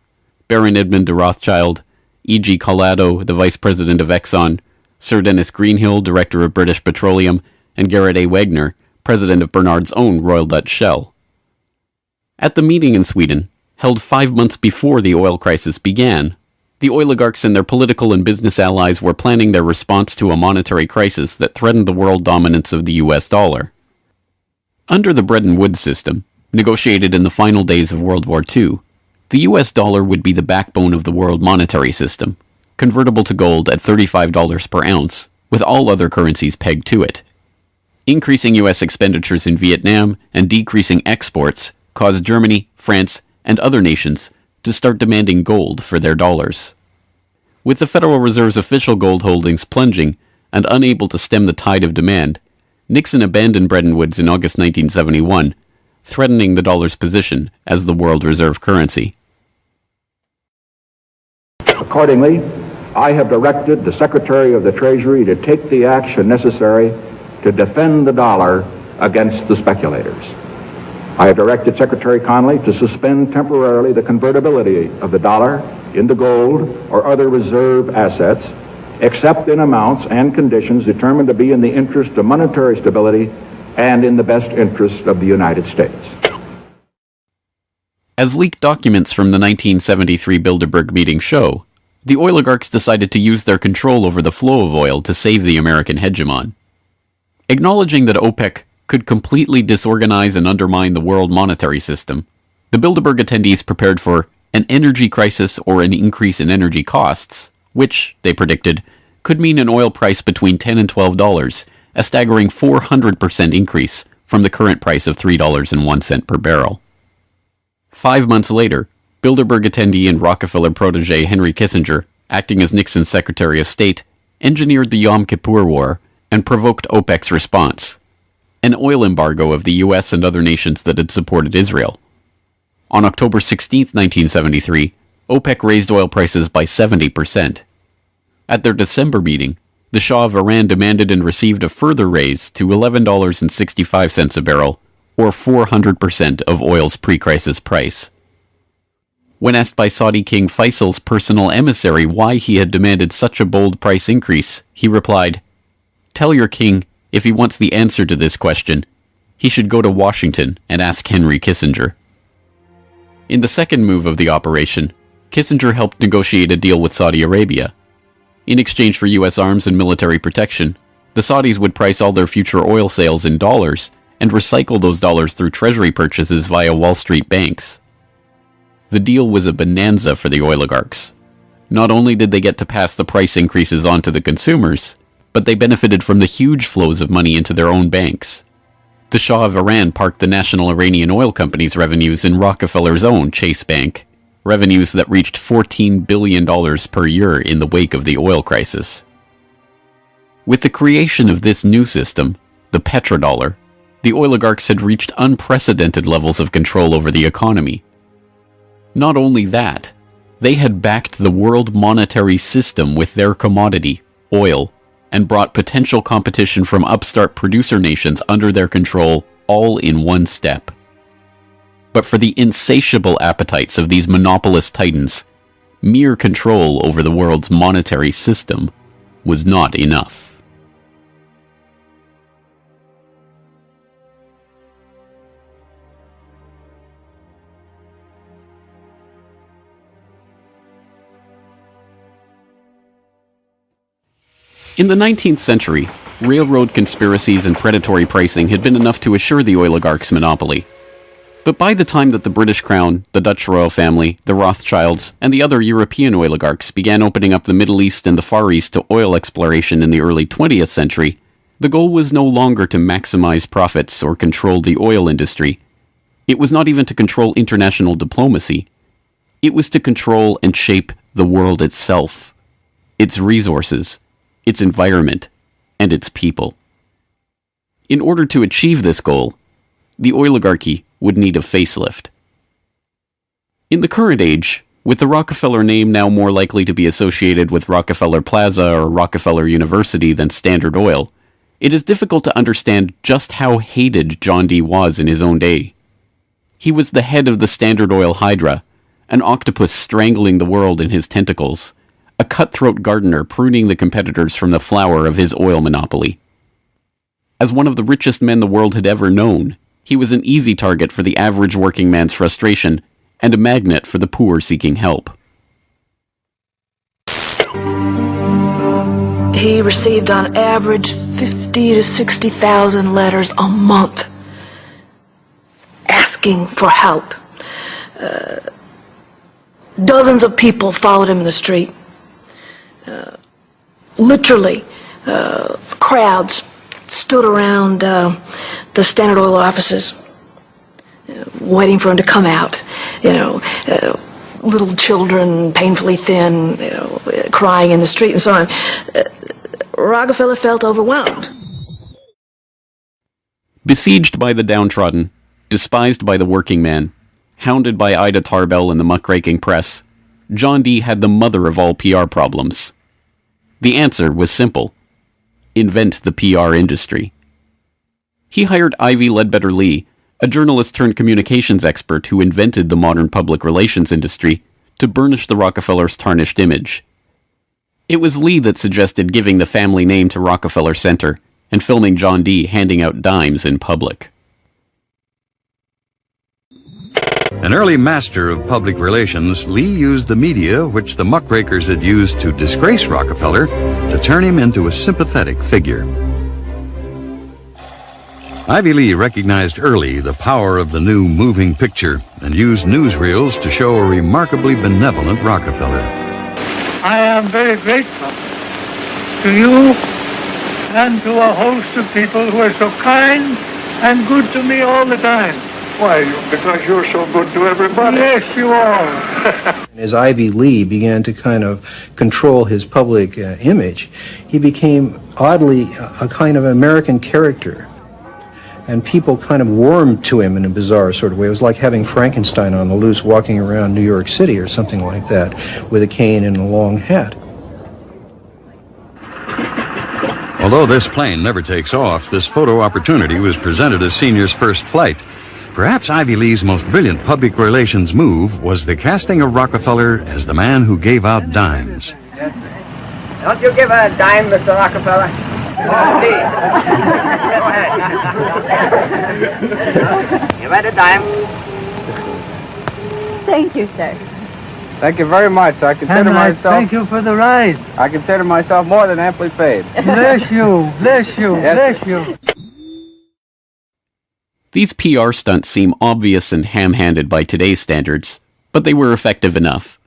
Speaker 5: Baron Edmund de Rothschild, E.G. Collado, the vice president of Exxon, Sir Dennis Greenhill, director of British Petroleum, and Gerrit A. Wagner, president of Bernhard's own Royal Dutch Shell. At the meeting in Sweden, held 5 months before the oil crisis began, the oligarchs and their political and business allies were planning their response to a monetary crisis that threatened the world dominance of the US dollar. Under the Bretton Woods system, negotiated in the final days of World War II, the US dollar would be the backbone of the world monetary system, convertible to gold at $35 per ounce, with all other currencies pegged to it. Increasing US expenditures in Vietnam and decreasing exports caused Germany, France, and other nations to start demanding gold for their dollars. With the Federal Reserve's official gold holdings plunging and unable to stem the tide of demand, Nixon abandoned Bretton Woods in August 1971, threatening the dollar's position as the world reserve currency.
Speaker 15: Accordingly, I have directed the Secretary of the Treasury to take the action necessary to defend the dollar against the speculators. I have directed Secretary Connally to suspend temporarily the convertibility of the dollar into gold or other reserve assets, except in amounts and conditions determined to be in the interest of monetary stability and in the best interest of the United States.
Speaker 5: As leaked documents from the 1973 Bilderberg meeting show, the oligarchs decided to use their control over the flow of oil to save the American hegemon. Acknowledging that OPEC could completely disorganize and undermine the world monetary system, the Bilderberg attendees prepared for an energy crisis or an increase in energy costs, which, they predicted, could mean an oil price between $10 and $12, a staggering 400% increase from the current price of $3.01 per barrel. 5 months later, Bilderberg attendee and Rockefeller protege Henry Kissinger, acting as Nixon's Secretary of State, engineered the Yom Kippur War and provoked OPEC's response, an oil embargo of the US and other nations that had supported Israel. On October 16, 1973, OPEC raised oil prices by 70%. At their December meeting, the Shah of Iran demanded and received a further raise to $11.65 a barrel, or 400% of oil's pre-crisis price. When asked by Saudi King Faisal's personal emissary why he had demanded such a bold price increase, he replied, "Tell your king, if he wants the answer to this question, he should go to Washington and ask Henry Kissinger." In the second move of the operation, Kissinger helped negotiate a deal with Saudi Arabia. In exchange for U.S. arms and military protection, the Saudis would price all their future oil sales in dollars and recycle those dollars through treasury purchases via Wall Street banks. The deal was a bonanza for the oligarchs. Not only did they get to pass the price increases on to the consumers, but they benefited from the huge flows of money into their own banks. The Shah of Iran parked the National Iranian Oil Company's revenues in Rockefeller's own Chase Bank, revenues that reached $14 billion per year in the wake of the oil crisis. With the creation of this new system, the petrodollar, the oligarchs had reached unprecedented levels of control over the economy. Not only that, they had backed the world monetary system with their commodity, oil, and brought potential competition from upstart producer nations under their control all in one step. But for the insatiable appetites of these monopolist titans, mere control over the world's monetary system was not enough. In the 19th century, railroad conspiracies and predatory pricing had been enough to assure the oligarchs' monopoly. But by the time that the British Crown, the Dutch royal family, the Rothschilds, and the other European oligarchs began opening up the Middle East and the Far East to oil exploration in the early 20th century, the goal was no longer to maximize profits or control the oil industry. It was not even to control international diplomacy. It was to control and shape the world itself, its resources, its environment, and its people. In order to achieve this goal, the oligarchy would need a facelift. In the current age, with the Rockefeller name now more likely to be associated with Rockefeller Plaza or Rockefeller University than Standard Oil, it is difficult to understand just how hated John D. was in his own day. He was the head of the Standard Oil Hydra, an octopus strangling the world in his tentacles, a cutthroat gardener pruning the competitors from the flower of his oil monopoly. As one of the richest men the world had ever known, he was an easy target for the average working man's frustration and a magnet for the poor seeking help.
Speaker 16: He received on average 50 to 60,000 letters a month asking for help. Dozens of people followed him in the street. Literally, crowds stood around the Standard Oil offices, waiting for him to come out. Little children, painfully thin, crying in the street and so on. Rockefeller felt overwhelmed.
Speaker 5: Besieged by the downtrodden, despised by the working man, hounded by Ida Tarbell and the muckraking press, John D. had the mother of all PR problems. The answer was simple: invent the PR industry. He hired Ivy Ledbetter Lee, a journalist turned communications expert who invented the modern public relations industry, to burnish the Rockefellers' tarnished image. It was Lee that suggested giving the family name to Rockefeller Center and filming John D. handing out dimes in public.
Speaker 17: An early master of public relations, Lee used the media which the muckrakers had used to disgrace Rockefeller to turn him into a sympathetic figure. Ivy Lee recognized early the power of the new moving picture and used newsreels to show a remarkably benevolent Rockefeller.
Speaker 18: I am very grateful to you and to a host of people who are so kind and good to me all the time.
Speaker 19: Why? Because you're so good to everybody.
Speaker 18: Yes, you are.
Speaker 20: As Ivy Lee began to kind of control his public image, he became oddly a kind of American character. And people kind of warmed to him in a bizarre sort of way. It was like having Frankenstein on the loose walking around New York City or something like that, with a cane and a long hat.
Speaker 17: Although this plane never takes off, this photo opportunity was presented as Senior's first flight. Perhaps Ivy Lee's most brilliant public relations move was the casting of Rockefeller as the man who gave out dimes.
Speaker 21: Don't you give a dime, Mr. Rockefeller? Please. Give her a dime.
Speaker 22: Thank you, sir.
Speaker 21: Thank you very much. I consider myself.
Speaker 18: Thank you for the ride.
Speaker 21: I consider myself more than amply paid.
Speaker 18: Bless you, bless you,
Speaker 21: Yes.
Speaker 18: bless you.
Speaker 5: These PR stunts seem obvious and ham-handed by today's standards, but they were effective enough.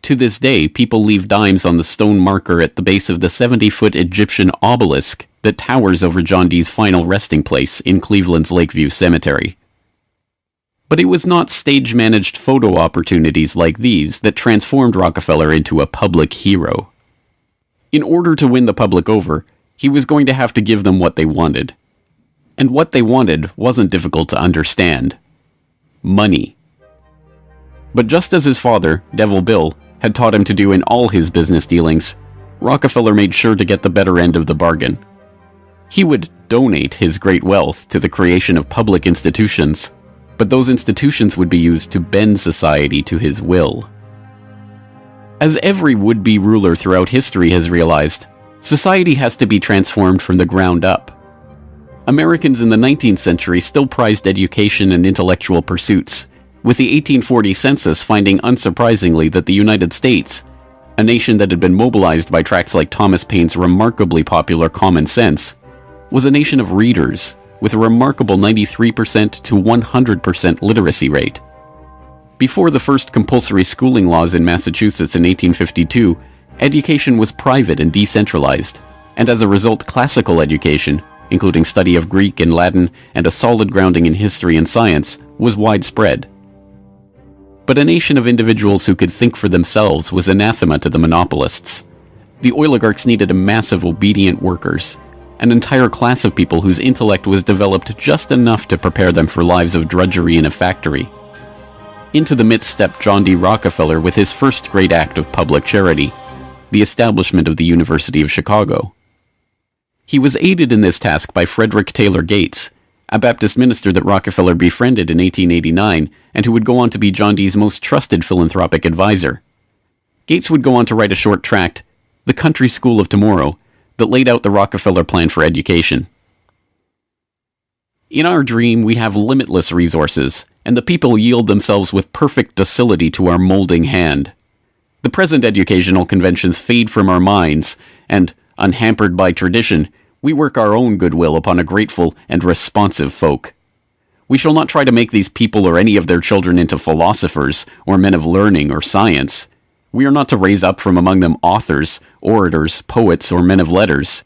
Speaker 5: To this day, people leave dimes on the stone marker at the base of the 70-foot Egyptian obelisk that towers over John Dee's final resting place in Cleveland's Lakeview Cemetery. But it was not stage-managed photo opportunities like these that transformed Rockefeller into a public hero. In order to win the public over, he was going to have to give them what they wanted. And what they wanted wasn't difficult to understand. Money. But just as his father, Devil Bill, had taught him to do in all his business dealings, Rockefeller made sure to get the better end of the bargain. He would donate his great wealth to the creation of public institutions, but those institutions would be used to bend society to his will. As every would-be ruler throughout history has realized, society has to be transformed from the ground up. Americans in the 19th century still prized education and intellectual pursuits, with the 1840 census finding unsurprisingly that the United States, a nation that had been mobilized by tracts like Thomas Paine's remarkably popular Common Sense, was a nation of readers, with a remarkable 93% to 100% literacy rate. Before the first compulsory schooling laws in Massachusetts in 1852, education was private and decentralized, and as a result classical education, including study of Greek and Latin and a solid grounding in history and science, was widespread. But a nation of individuals who could think for themselves was anathema to the monopolists. The oligarchs needed a mass of obedient workers, an entire class of people whose intellect was developed just enough to prepare them for lives of drudgery in a factory. Into the midst stepped John D. Rockefeller with his first great act of public charity, the establishment of the University of Chicago. He was aided in this task by Frederick Taylor Gates, a Baptist minister that Rockefeller befriended in 1889 and who would go on to be John Dee's most trusted philanthropic advisor. Gates would go on to write a short tract, The Country School of Tomorrow, that laid out the Rockefeller plan for education. In our dream, we have limitless resources, and the people yield themselves with perfect docility to our molding hand. The present educational conventions fade from our minds, and, unhampered by tradition, we work our own goodwill upon a grateful and responsive folk. We shall not try to make these people or any of their children into philosophers, or men of learning or science. We are not to raise up from among them authors, orators, poets, or men of letters.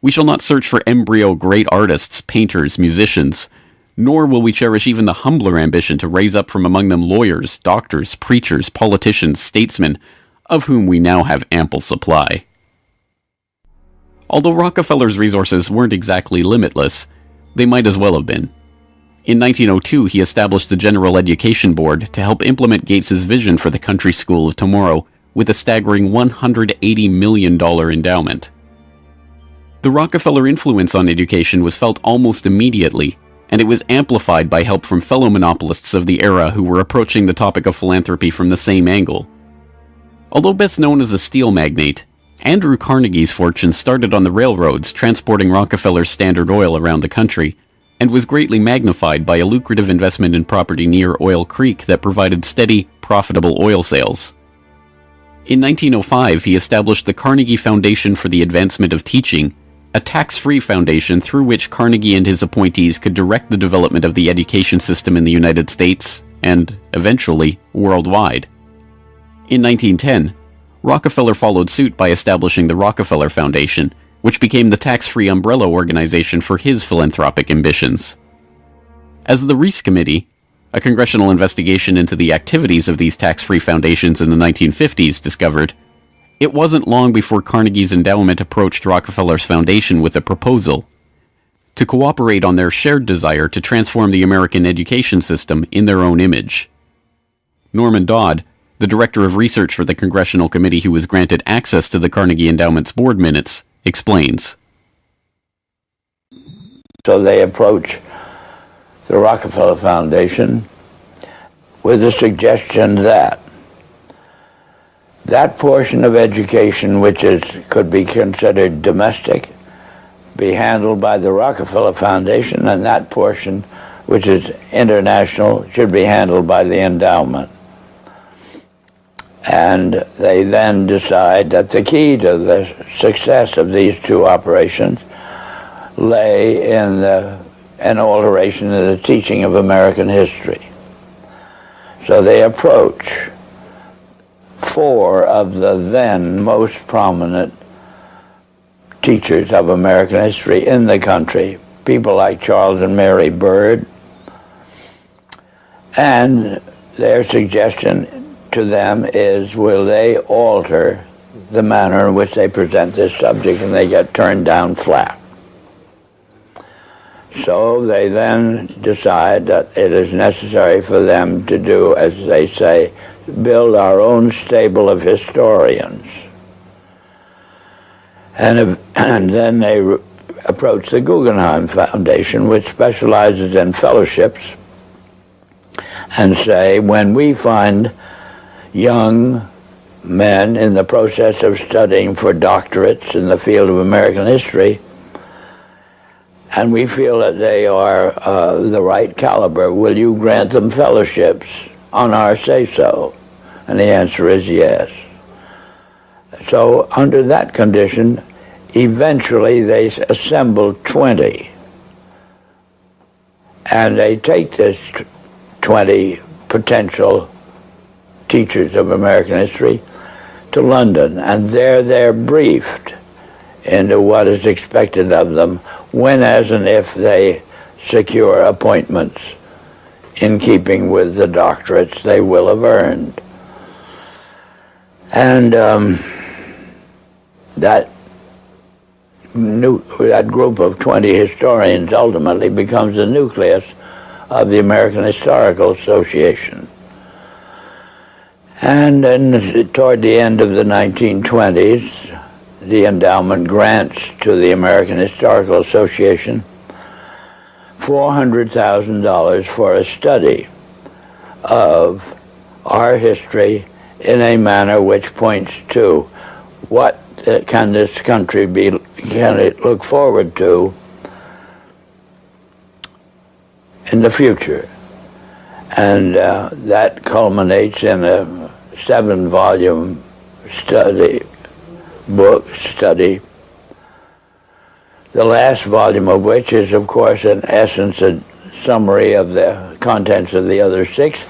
Speaker 5: We shall not search for embryo great artists, painters, musicians, nor will we cherish even the humbler ambition to raise up from among them lawyers, doctors, preachers, politicians, statesmen, of whom we now have ample supply. Although Rockefeller's resources weren't exactly limitless, they might as well have been. In 1902, he established the General Education Board to help implement Gates's vision for the Country School of Tomorrow, with a staggering $180 million endowment. The Rockefeller influence on education was felt almost immediately, and it was amplified by help from fellow monopolists of the era who were approaching the topic of philanthropy from the same angle. Although best known as a steel magnate, Andrew Carnegie's fortune started on the railroads transporting Rockefeller's Standard Oil around the country, and was greatly magnified by a lucrative investment in property near Oil Creek that provided steady, profitable oil sales. In 1905, he established the Carnegie Foundation for the Advancement of Teaching, a tax-free foundation through which Carnegie and his appointees could direct the development of the education system in the United States, and, eventually, worldwide. In 1910, Rockefeller followed suit by establishing the Rockefeller Foundation, which became the tax-free umbrella organization for his philanthropic ambitions. As the Reese Committee, a congressional investigation into the activities of these tax-free foundations in the 1950s, discovered, it wasn't long before Carnegie's endowment approached Rockefeller's foundation with a proposal to cooperate on their shared desire to transform the American education system in their own image. Norman Dodd, the director of research for the congressional committee who was granted access to the Carnegie Endowment's board minutes, explains.
Speaker 1: So they approach the Rockefeller Foundation with the suggestion that that portion of education which could be considered domestic be handled by the Rockefeller Foundation, and that portion which is international should be handled by the endowment. And they then decide that the key to the success of these two operations lay in an alteration in the teaching of American history. So they approach four of the then most prominent teachers of American history in the country, people like Charles and Mary Bird, and their suggestion to them is, will they alter the manner in which they present this subject, and they get turned down flat. So they then decide that it is necessary for them to do, as they say, build our own stable of historians. And then they approach the Guggenheim Foundation, which specializes in fellowships, and say, when we find young men in the process of studying for doctorates in the field of American history, and we feel that they are the right caliber, will you grant them fellowships on our say-so? And the answer is yes. So under that condition, eventually they assemble 20. And they take this 20 potential teachers of American history to London, and there they're briefed into what is expected of them when, as and if they secure appointments in keeping with the doctorates they will have earned. And that group of 20 historians ultimately becomes the nucleus of the American Historical Association. And then toward the end of the 1920s, the endowment grants to the American Historical Association $400,000 for a study of our history in a manner which points to what can this country can it look forward to in the future. And that culminates in a 7-volume study, the last volume of which is, of course, in essence a summary of the contents of the other 6.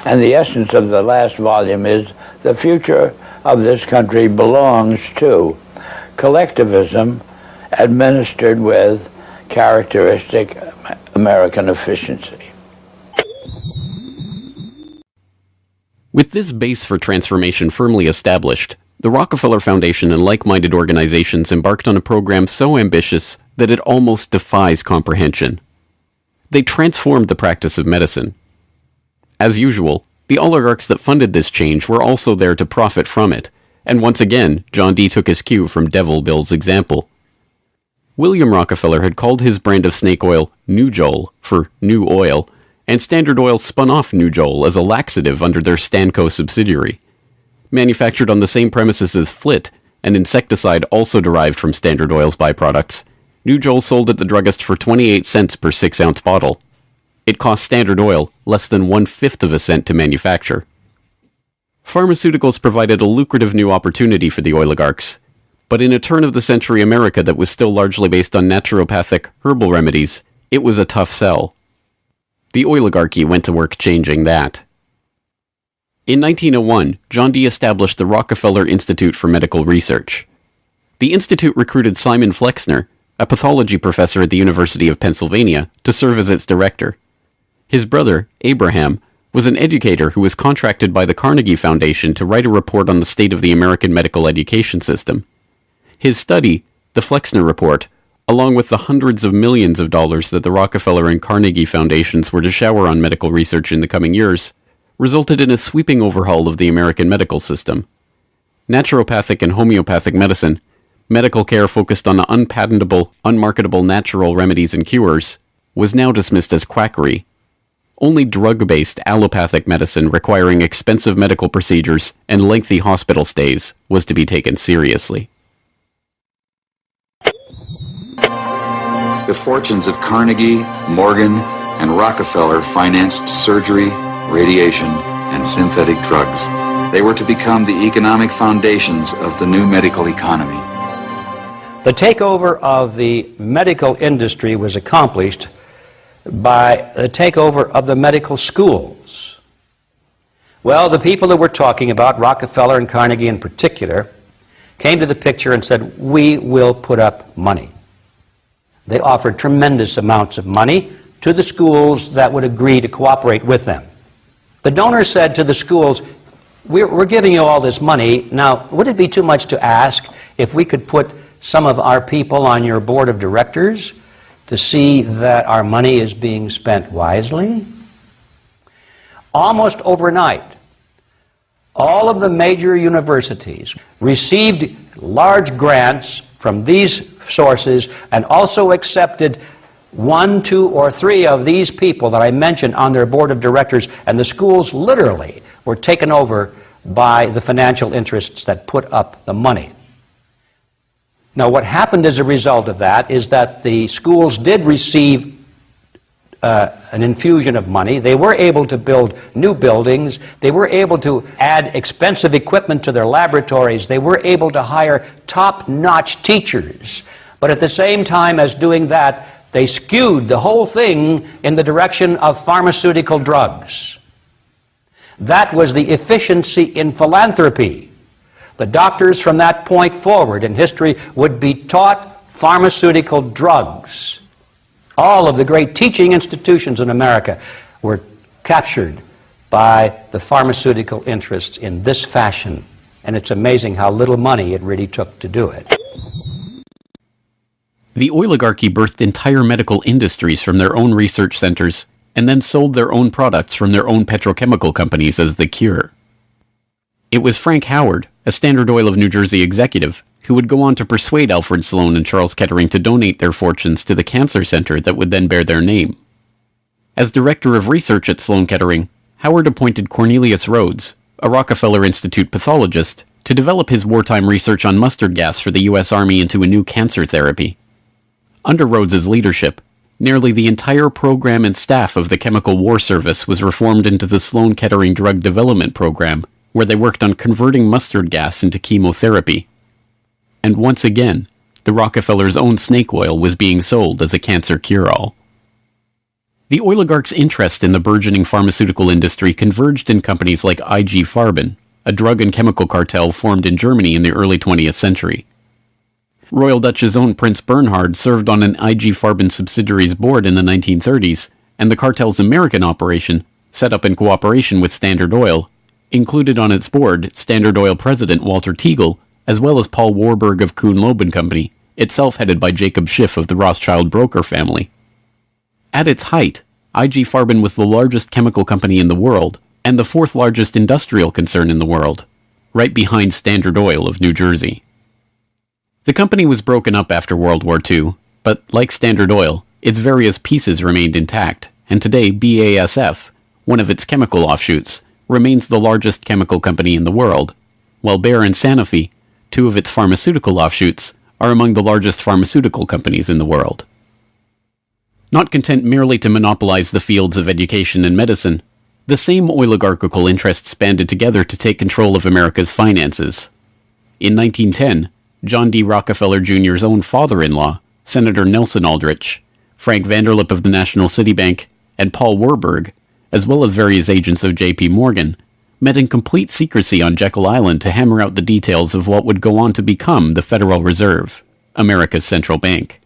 Speaker 1: And the essence of the last volume is the future of this country belongs to collectivism administered with characteristic American efficiency.
Speaker 5: With this base for transformation firmly established, the Rockefeller Foundation and like-minded organizations embarked on a program so ambitious that it almost defies comprehension. They transformed the practice of medicine. As usual, the oligarchs that funded this change were also there to profit from it, and once again, John D. took his cue from Devil Bill's example. William Rockefeller had called his brand of snake oil Nujol for New Oil, and Standard Oil spun off Nujol as a laxative under their Stanco subsidiary. Manufactured on the same premises as Flit, an insecticide also derived from Standard Oil's byproducts, Nujol sold at the druggist for 28 cents per 6-ounce bottle. It cost Standard Oil less than 1/5 of a cent to manufacture. Pharmaceuticals provided a lucrative new opportunity for the oligarchs, but in a turn-of-the-century America that was still largely based on naturopathic, herbal remedies, it was a tough sell. The oligarchy went to work changing that. In 1901, John D. established the Rockefeller Institute for Medical Research. The institute recruited Simon Flexner, a pathology professor at the University of Pennsylvania, to serve as its director. His brother, Abraham, was an educator who was contracted by the Carnegie Foundation to write a report on the state of the American medical education system. His study, the Flexner Report, along with the hundreds of millions of dollars that the Rockefeller and Carnegie Foundations were to shower on medical research in the coming years, resulted in a sweeping overhaul of the American medical system. Naturopathic and homeopathic medicine, medical care focused on unpatentable, unmarketable natural remedies and cures, was now dismissed as quackery. Only drug-based allopathic medicine requiring expensive medical procedures and lengthy hospital stays was to be taken seriously.
Speaker 3: The fortunes of Carnegie, Morgan, and Rockefeller financed surgery, radiation, and synthetic drugs. They were to become the economic foundations of the new medical economy.
Speaker 22: The takeover of the medical industry was accomplished by the takeover of the medical schools. Well, the people that we're talking about, Rockefeller and Carnegie in particular, came to the picture and said, we will put up money. They offered tremendous amounts of money to the schools that would agree to cooperate with them. The donors said to the schools, we're giving you all this money. Now, would it be too much to ask if we could put some of our people on your board of directors to see that our money is being spent wisely? Almost overnight, all of the major universities received large grants from these sources and also accepted 1, 2, or 3 of these people that I mentioned on their board of directors, and the schools literally were taken over by the financial interests that put up the money. Now, what happened as a result of that is that the schools did receive an infusion of money. They were able to build new buildings. They were able to add expensive equipment to their laboratories. They were able to hire top-notch teachers. But at the same time as doing that, they skewed the whole thing in the direction of pharmaceutical drugs. That was the efficiency in philanthropy. The doctors from that point forward in history would be taught pharmaceutical drugs. All of the great teaching institutions in America were captured by the pharmaceutical interests in this fashion. And it's amazing how little money it really took to do it.
Speaker 5: The oligarchy birthed entire medical industries from their own research centers and then sold their own products from their own petrochemical companies as the cure. It was Frank Howard, a Standard Oil of New Jersey executive, who would go on to persuade Alfred Sloan and Charles Kettering to donate their fortunes to the cancer center that would then bear their name. As director of research at Sloan Kettering, Howard appointed Cornelius Rhodes, a Rockefeller Institute pathologist, to develop his wartime research on mustard gas for the U.S. Army into a new cancer therapy. Under Rhodes's leadership, nearly the entire program and staff of the Chemical War Service was reformed into the Sloan Kettering Drug Development Program, where they worked on converting mustard gas into chemotherapy. And once again, the Rockefellers' own snake oil was being sold as a cancer cure-all. The oligarchs' interest in the burgeoning pharmaceutical industry converged in companies like IG Farben, a drug and chemical cartel formed in Germany in the early 20th century. Royal Dutch's own Prince Bernhard served on an IG Farben subsidiary's board in the 1930s, and the cartel's American operation, set up in cooperation with Standard Oil, included on its board Standard Oil president Walter Teagle, as well as Paul Warburg of Kuhn-Loeb and Company, itself headed by Jacob Schiff of the Rothschild broker family. At its height, IG Farben was the largest chemical company in the world, and the 4th largest industrial concern in the world, right behind Standard Oil of New Jersey. The company was broken up after World War II, but like Standard Oil, its various pieces remained intact, and today BASF, one of its chemical offshoots, remains the largest chemical company in the world, while Bayer and Sanofi, 2 of its pharmaceutical offshoots, are among the largest pharmaceutical companies in the world. Not content merely to monopolize the fields of education and medicine, the same oligarchical interests banded together to take control of America's finances. In 1910, John D. Rockefeller Jr.'s own father-in-law, Senator Nelson Aldrich, Frank Vanderlip of the National City Bank, and Paul Warburg, as well as various agents of J.P. Morgan, met in complete secrecy on Jekyll Island to hammer out the details of what would go on to become the Federal Reserve, America's central bank.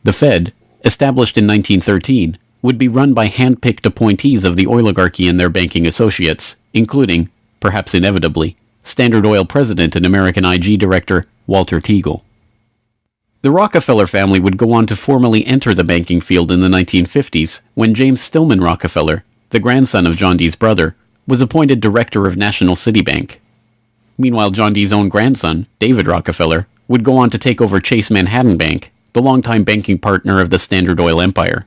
Speaker 5: The Fed, established in 1913, would be run by hand-picked appointees of the oligarchy and their banking associates, including, perhaps inevitably, Standard Oil president and American IG director Walter Teagle. The Rockefeller family would go on to formally enter the banking field in the 1950s when James Stillman Rockefeller, the grandson of John D.'s brother, was appointed director of National City Bank. Meanwhile, John D.'s own grandson, David Rockefeller, would go on to take over Chase Manhattan Bank, the longtime banking partner of the Standard Oil empire.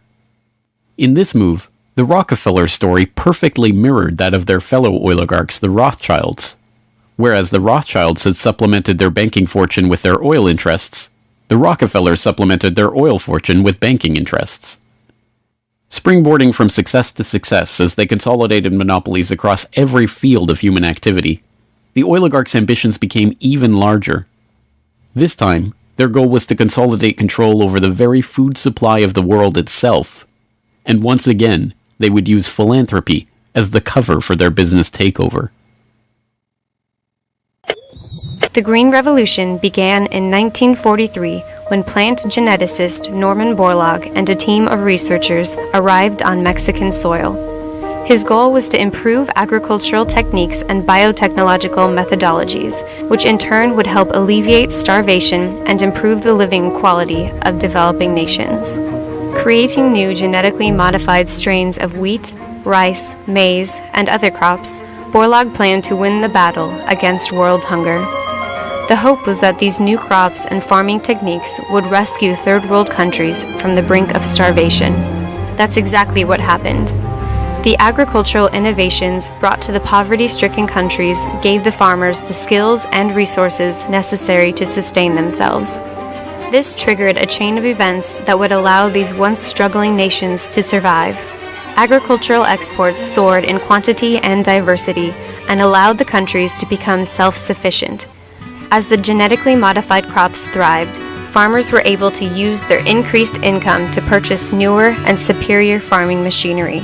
Speaker 5: In this move, the Rockefeller story perfectly mirrored that of their fellow oligarchs, the Rothschilds. Whereas the Rothschilds had supplemented their banking fortune with their oil interests, the Rockefellers supplemented their oil fortune with banking interests. Springboarding from success to success as they consolidated monopolies across every field of human activity, the oligarchs' ambitions became even larger. This time, their goal was to consolidate control over the very food supply of the world itself. And once again, they would use philanthropy as the cover for their business takeover.
Speaker 2: The Green Revolution began in 1943 when plant geneticist Norman Borlaug and a team of researchers arrived on Mexican soil. His goal was to improve agricultural techniques and biotechnological methodologies, which in turn would help alleviate starvation and improve the living quality of developing nations. Creating new genetically modified strains of wheat, rice, maize, and other crops, Borlaug planned to win the battle against world hunger. The hope was that these new crops and farming techniques would rescue third world countries from the brink of starvation. That's exactly what happened. The agricultural innovations brought to the poverty-stricken countries gave the farmers the skills and resources necessary to sustain themselves. This triggered a chain of events that would allow these once struggling nations to survive. Agricultural exports soared in quantity and diversity and allowed the countries to become self-sufficient. As the genetically modified crops thrived, farmers were able to use their increased income to purchase newer and superior farming machinery.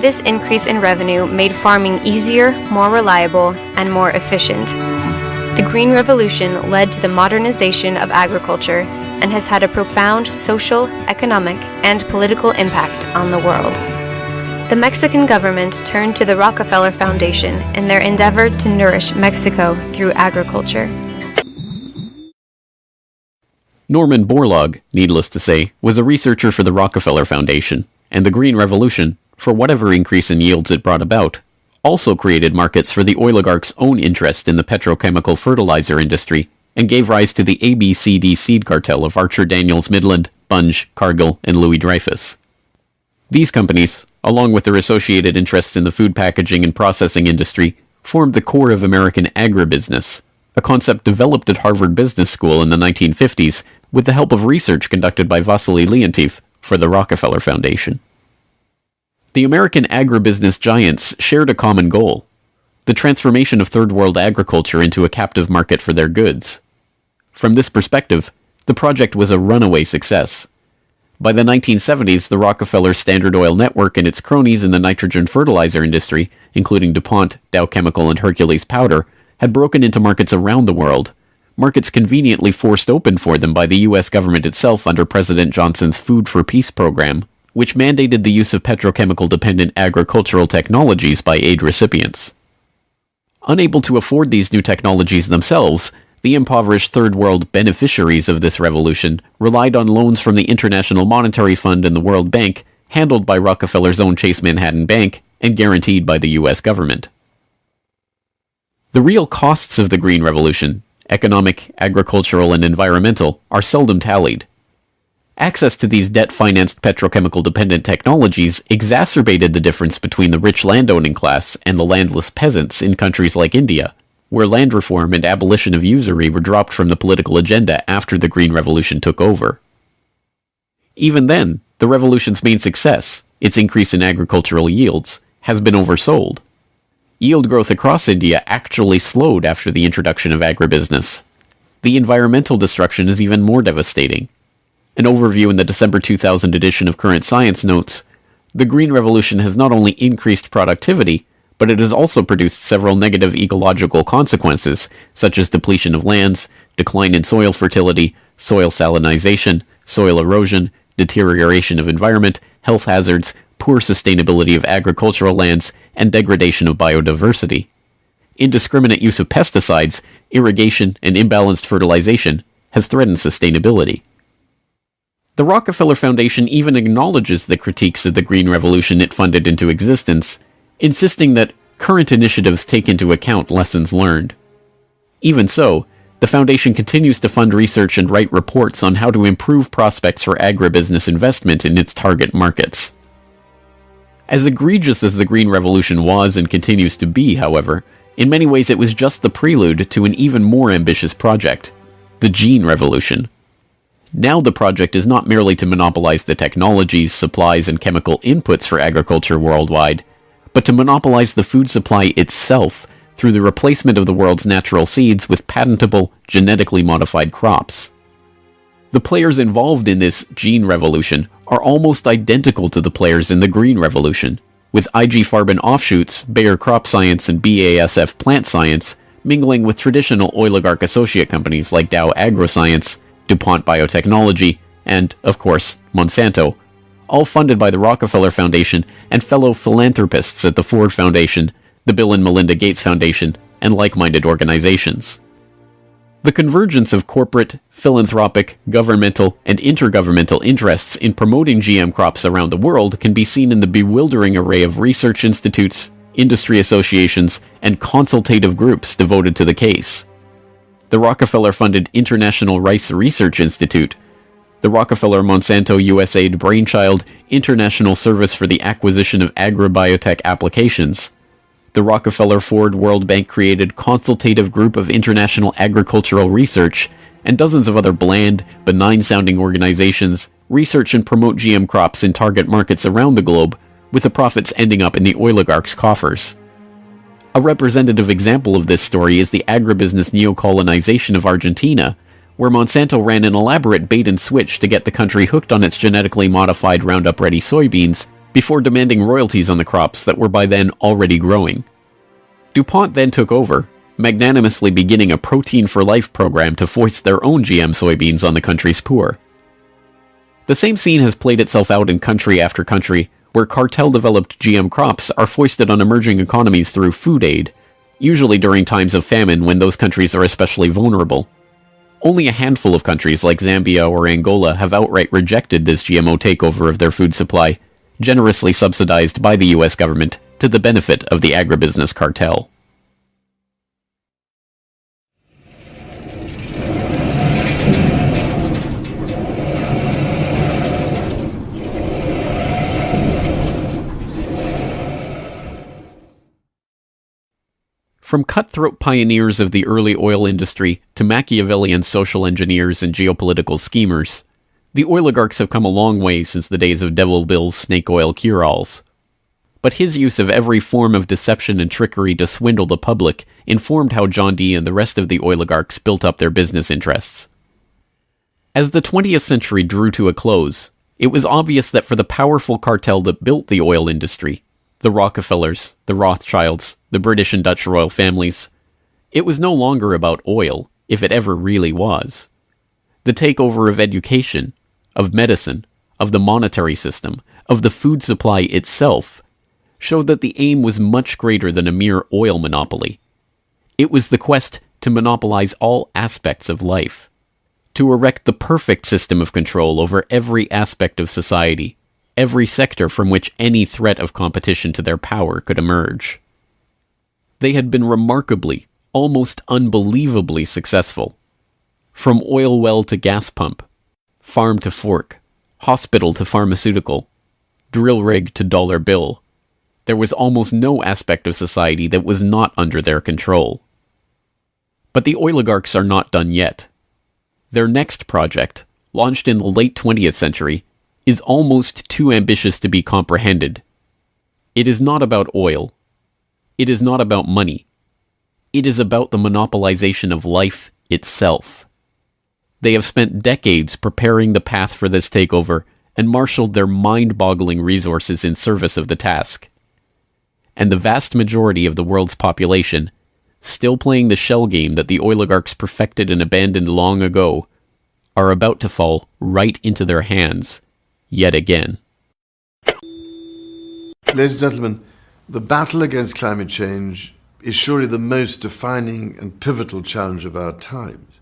Speaker 2: This increase in revenue made farming easier, more reliable, and more efficient. The Green Revolution led to the modernization of agriculture and has had a profound social, economic, and political impact on the world. The Mexican government turned to the Rockefeller Foundation in their endeavor to nourish Mexico through agriculture.
Speaker 5: Norman Borlaug, needless to say, was a researcher for the Rockefeller Foundation, and the Green Revolution, for whatever increase in yields it brought about, also created markets for the oligarchs' own interest in the petrochemical fertilizer industry and gave rise to the ABCD seed cartel of Archer Daniels Midland, Bunge, Cargill, and Louis Dreyfus. These companies, along with their associated interests in the food packaging and processing industry, formed the core of American agribusiness, a concept developed at Harvard Business School in the 1950s with the help of research conducted by Vasily Leontief for the Rockefeller Foundation. The American agribusiness giants shared a common goal: the transformation of third world agriculture into a captive market for their goods. From this perspective, the project was a runaway success. By the 1970s, the Rockefeller Standard Oil network and its cronies in the nitrogen fertilizer industry, including DuPont, Dow Chemical, and Hercules Powder, had broken into markets around the world, markets conveniently forced open for them by the U.S. government itself under President Johnson's Food for Peace program, which mandated the use of petrochemical-dependent agricultural technologies by aid recipients. Unable to afford these new technologies themselves, the impoverished Third World beneficiaries of this revolution relied on loans from the International Monetary Fund and the World Bank, handled by Rockefeller's own Chase Manhattan Bank and guaranteed by the U.S. government. The real costs of the Green Revolution, economic, agricultural, and environmental, are seldom tallied. Access to these debt-financed petrochemical-dependent technologies exacerbated the difference between the rich landowning class and the landless peasants in countries like India, where land reform and abolition of usury were dropped from the political agenda after the Green Revolution took over. Even then, the revolution's main success, its increase in agricultural yields, has been oversold. Yield growth across India actually slowed after the introduction of agribusiness. The environmental destruction is even more devastating. An overview in the December 2000 edition of Current Science notes, the Green Revolution has not only increased productivity, but it has also produced several negative ecological consequences, such as depletion of lands, decline in soil fertility, soil salinization, soil erosion, deterioration of environment, health hazards, poor sustainability of agricultural lands, and degradation of biodiversity. Indiscriminate use of pesticides, irrigation, and imbalanced fertilization has threatened sustainability. The Rockefeller Foundation even acknowledges the critiques of the Green Revolution it funded into existence, insisting that current initiatives take into account lessons learned. Even so, The foundation continues to fund research and write reports on how to improve prospects for agribusiness investment in its target markets. As egregious as the Green Revolution was and continues to be, however, in many ways it was just the prelude to an even more ambitious project, the Gene Revolution. Now the project is not merely to monopolize the technologies, supplies, and chemical inputs for agriculture worldwide, but to monopolize the food supply itself through the replacement of the world's natural seeds with patentable, genetically modified crops. The players involved in this Gene Revolution are almost identical to the players in the Green Revolution, with IG Farben offshoots, Bayer Crop Science and BASF Plant Science, mingling with traditional oligarch associate companies like Dow AgroScience, DuPont Biotechnology, and, of course, Monsanto, all funded by the Rockefeller Foundation and fellow philanthropists at the Ford Foundation, the Bill and Melinda Gates Foundation, and like-minded organizations. The convergence of corporate, philanthropic, governmental, and intergovernmental interests in promoting GM crops around the world can be seen in the bewildering array of research institutes, industry associations, and consultative groups devoted to the case. The Rockefeller-funded International Rice Research Institute, the Rockefeller-Monsanto USAID brainchild International Service for the Acquisition of Agribiotech Applications, the Rockefeller-Ford World Bank-created Consultative Group of International Agricultural Research, and dozens of other bland, benign-sounding organizations research and promote GM crops in target markets around the globe, with the profits ending up in the oligarchs' coffers. A representative example of this story is the agribusiness neocolonization of Argentina, where Monsanto ran an elaborate bait-and-switch to get the country hooked on its genetically modified Roundup-ready soybeans before demanding royalties on the crops that were by then already growing. DuPont then took over, magnanimously beginning a Protein for Life program to foist their own GM soybeans on the country's poor. The same scene has played itself out in country after country, where cartel-developed GM crops are foisted on emerging economies through food aid, usually during times of famine when those countries are especially vulnerable. Only a handful of countries like Zambia or Angola have outright rejected this GMO takeover of their food supply, generously subsidized by the US government to the benefit of the agribusiness cartel. From cutthroat pioneers of the early oil industry to Machiavellian social engineers and geopolitical schemers, the oligarchs have come a long way since the days of Devil Bill's snake oil cure-alls. But his use of every form of deception and trickery to swindle the public informed how John D. and the rest of the oligarchs built up their business interests. As the 20th century drew to a close, it was obvious that for the powerful cartel that built the oil industry, the Rockefellers, the Rothschilds, the British and Dutch royal families, it was no longer about oil, if it ever really was. The takeover of education, of medicine, of the monetary system, of the food supply itself, showed that the aim was much greater than a mere oil monopoly. It was the quest to monopolize all aspects of life, to erect the perfect system of control over every aspect of society, every sector from which any threat of competition to their power could emerge. They had been remarkably, almost unbelievably successful. From oil well to gas pump, farm to fork, hospital to pharmaceutical, drill rig to dollar bill, there was almost no aspect of society that was not under their control. But the oligarchs are not done yet. Their next project, launched in the late 20th century, is almost too ambitious to be comprehended. It is not about oil. It is not about money. It is about the monopolization of life itself. They have spent decades preparing the path for this takeover and marshaled their mind-boggling resources in service of the task. And the vast majority of the world's population, still playing the shell game that the oligarchs perfected and abandoned long ago, are about to fall right into their hands, yet again.
Speaker 4: Ladies and gentlemen, the battle against climate change is surely the most defining and pivotal challenge of our times.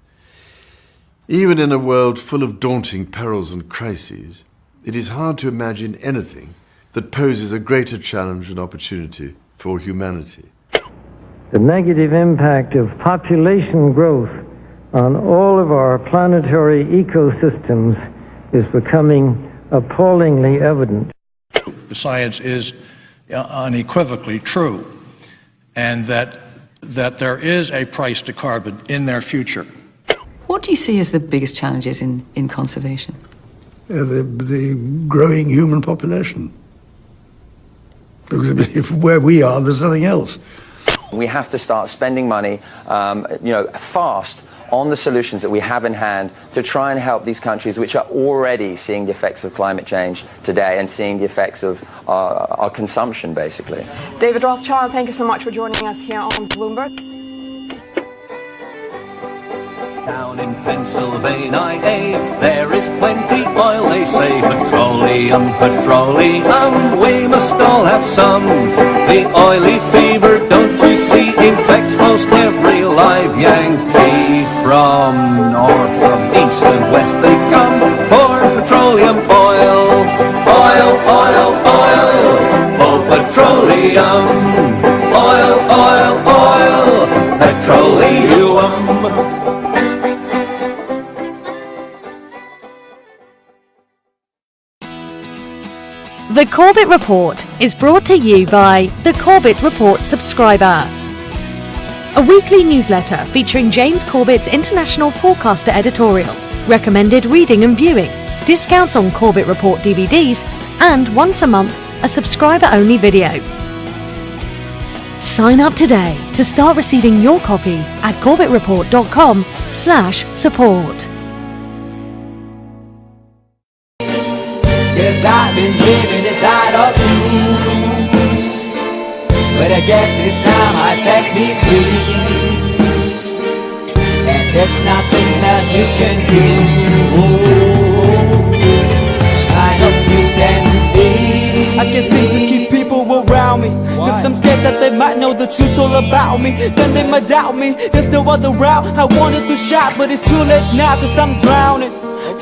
Speaker 4: Even in a world full of daunting perils and crises, it is hard to imagine anything that poses a greater challenge and opportunity for humanity.
Speaker 10: The negative impact of population growth on all of our planetary ecosystems is becoming appallingly evident.
Speaker 6: The science is unequivocally true, and that there is a price to carbon in their future.
Speaker 7: What do you see as the biggest challenges in conservation?
Speaker 23: The growing human population. Because if where we are, there's nothing else.
Speaker 24: We have to start spending money, fast on the solutions that we have in hand to try and help these countries which are already seeing the effects of climate change today and seeing the effects of our consumption, basically.
Speaker 25: David Rothschild, thank you so much for joining us here on Bloomberg.
Speaker 9: Down in Pennsylvania, there is plenty oil, they say. Petroleum, petroleum, we must all have some. The oily fever, don't you see, infects most every live Yankee. From north, from east and west they come for petroleum oil. Oil, oil, oil, oh petroleum. Oil, oil, oil, petroleum.
Speaker 26: The Corbett Report is brought to you by the Corbett Report subscriber, a weekly newsletter featuring James Corbett's International Forecaster editorial, recommended reading and viewing, discounts on Corbett Report DVDs, and once a month, a subscriber-only video. Sign up today to start receiving your copy at corbettreport.com/support.
Speaker 27: Yes, I've been living inside of you, but I guess it's time I set me free, and there's nothing that you can do. I know you can see.
Speaker 28: I can't seem to keep people around me, cause I'm scared that they might know the truth all about me. Then they might doubt me, there's no other route. I wanted to shout, but it's too late now cause I'm drowning.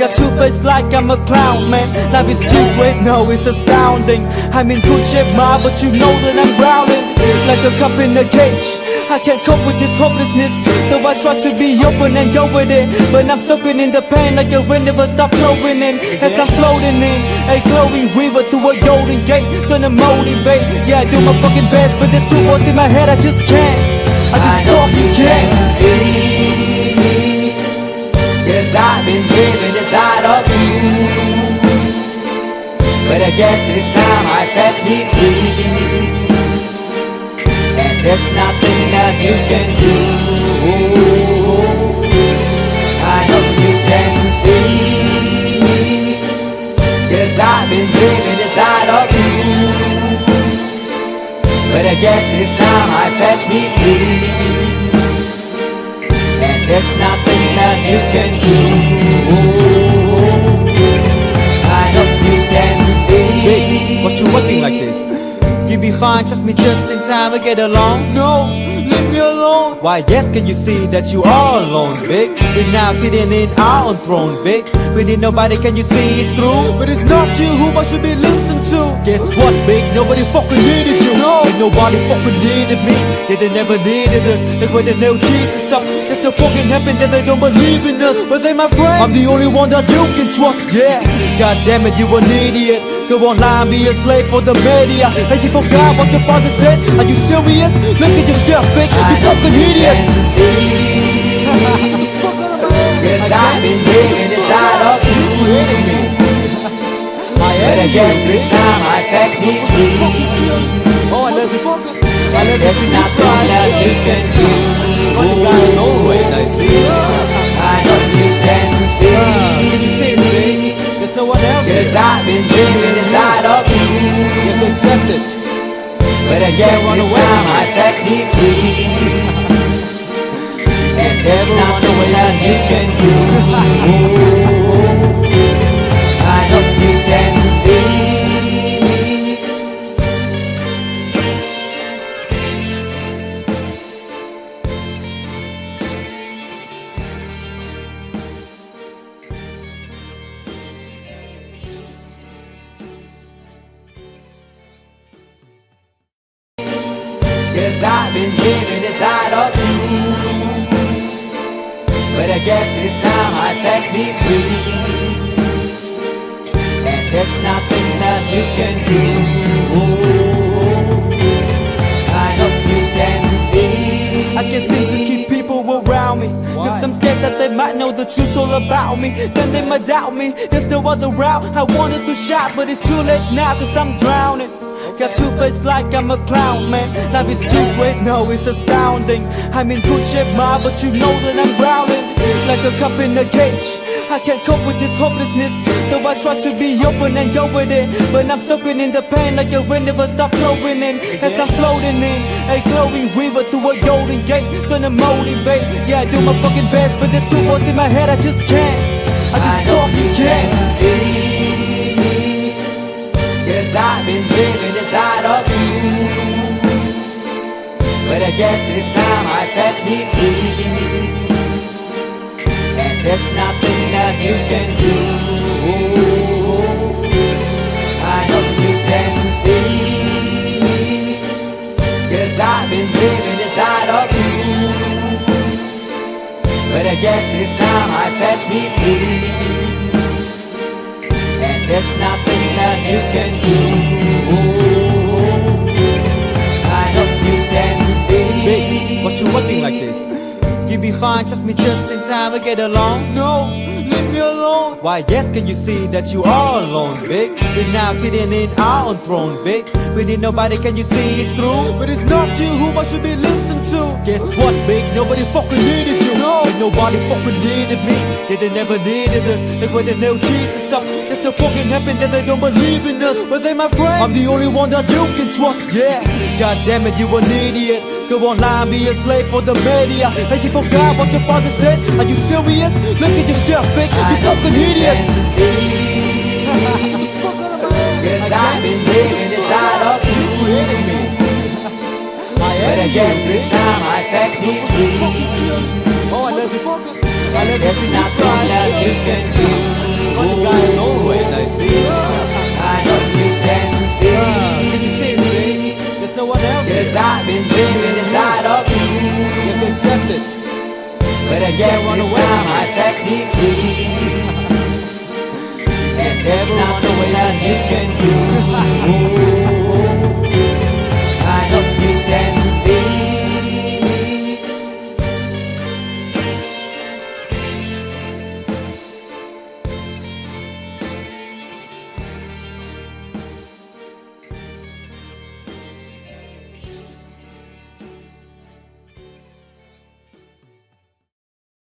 Speaker 28: Got two-faced like I'm a clown, man. Life is too great, no, it's astounding. I'm in good shape, ma, but you know that I'm drowning like a cup in a cage. I can't cope with this hopelessness, though I try to be open and go with it. But I'm soaking in the pain like the wind never stop flowing in. As I'm floating in a glowing river through a golden gate, trying to motivate. Yeah, I do my fucking best, but there's two voices in my head, I just can't. I just fucking can't.
Speaker 27: Yes, I've been living inside of you, but I guess it's time I set me free, and there's nothing that you can do. I know you can see me. Yes, I've been living inside of you, but I guess it's time I set me free, and there's nothing that you can do. I know you can see.
Speaker 28: Baby, what you acting like this? You be fine, trust me, just in time to get along. No, leave me alone. Why, yes, can you see that you are alone, big? We're now sitting in our own throne, big. We need nobody, can you see it through? But it's not you who I should be listening to. Guess what, big? Nobody fucking needed you. No, ain't nobody fucking needed me. Yeah, they never needed us. Like when they nailed Jesus up, there's no fucking heaven, then they don't believe in us. But they my friend, I'm the only one that you can trust. Yeah, god damn it, you an idiot. Go online, be a slave for the media. And you forgot what your father said. Are you serious? Look at yourself, big. You fucking idiots.
Speaker 27: Yes, I've been living inside of you, but I guess this time I set me free.
Speaker 28: Oh, I love this. I love
Speaker 27: there's nothing that you can do.
Speaker 28: Funny guy is always I see.
Speaker 27: I know you can see.
Speaker 28: Can you see me? There's no one else.
Speaker 27: Yes, I've been living inside of you.
Speaker 28: You have to accept it.
Speaker 27: But I guess this time I set me free. And there's nothing that you can do. I know you can see me. Yes, I've been living inside of you, but I I guess it's time I set me free. And there's nothing that you can do. I know you can see.
Speaker 28: I can't seem to keep people around me, cause I'm scared that they might know the truth all about me. Then they might doubt me, there's no other route. I wanted to shout, but it's too late now, cause I'm drowning. Got two face like I'm a clown, man. Life is too great, no, it's astounding. I'm in good shape, ma, but you know that I'm drowning like a cup in a cage. I can't cope with this hopelessness, though I try to be open and go with it. But I'm soaking in the pain like the wind never stop flowing in. As I'm floating in a glowing river through a golden gate, trying to motivate. Yeah, I do my fucking best, but there's two voices in my head, I just can't. I just fucking can't.
Speaker 27: Cause I've been living inside of you. But I guess it's time I set me free. And there's nothing that you can do. I know you can see me. Cause I've been living inside of you. But I guess it's time I set me free. And there's nothing that you can do. I know you can see.
Speaker 28: Baby, what you wanting like this? You be fine, trust me, just in time to get along. No, leave me alone. Why, yes, can you see that you are alone, big? We're now sitting in our own throne, big. We need nobody, can you see it through? But it's not you who I should be listening to. Guess what, big? Nobody fucking needed you. No, and nobody fucking needed me. Yeah, they never needed us. Like when they nailed Jesus up, there's no fucking happen that they don't believe in us. But they my friend, I'm the only one that you can trust. Yeah, god damn it, you an idiot. Go online, be a slave for the media. And you forgot what your father said. Are you serious? Look at yourself, big. You fucking idiots.
Speaker 27: Cause I've been living inside of you. But I guess this time I set me free.
Speaker 28: Oh, I love this. I love
Speaker 27: this. There's nothing that you can do.
Speaker 28: Funny guy is always I see.
Speaker 27: I know you can see.
Speaker 28: Can you see it, baby? There's no one else.
Speaker 27: Cause I've been living inside of you.
Speaker 28: You have to accept it.
Speaker 27: But I guess this time I set me free.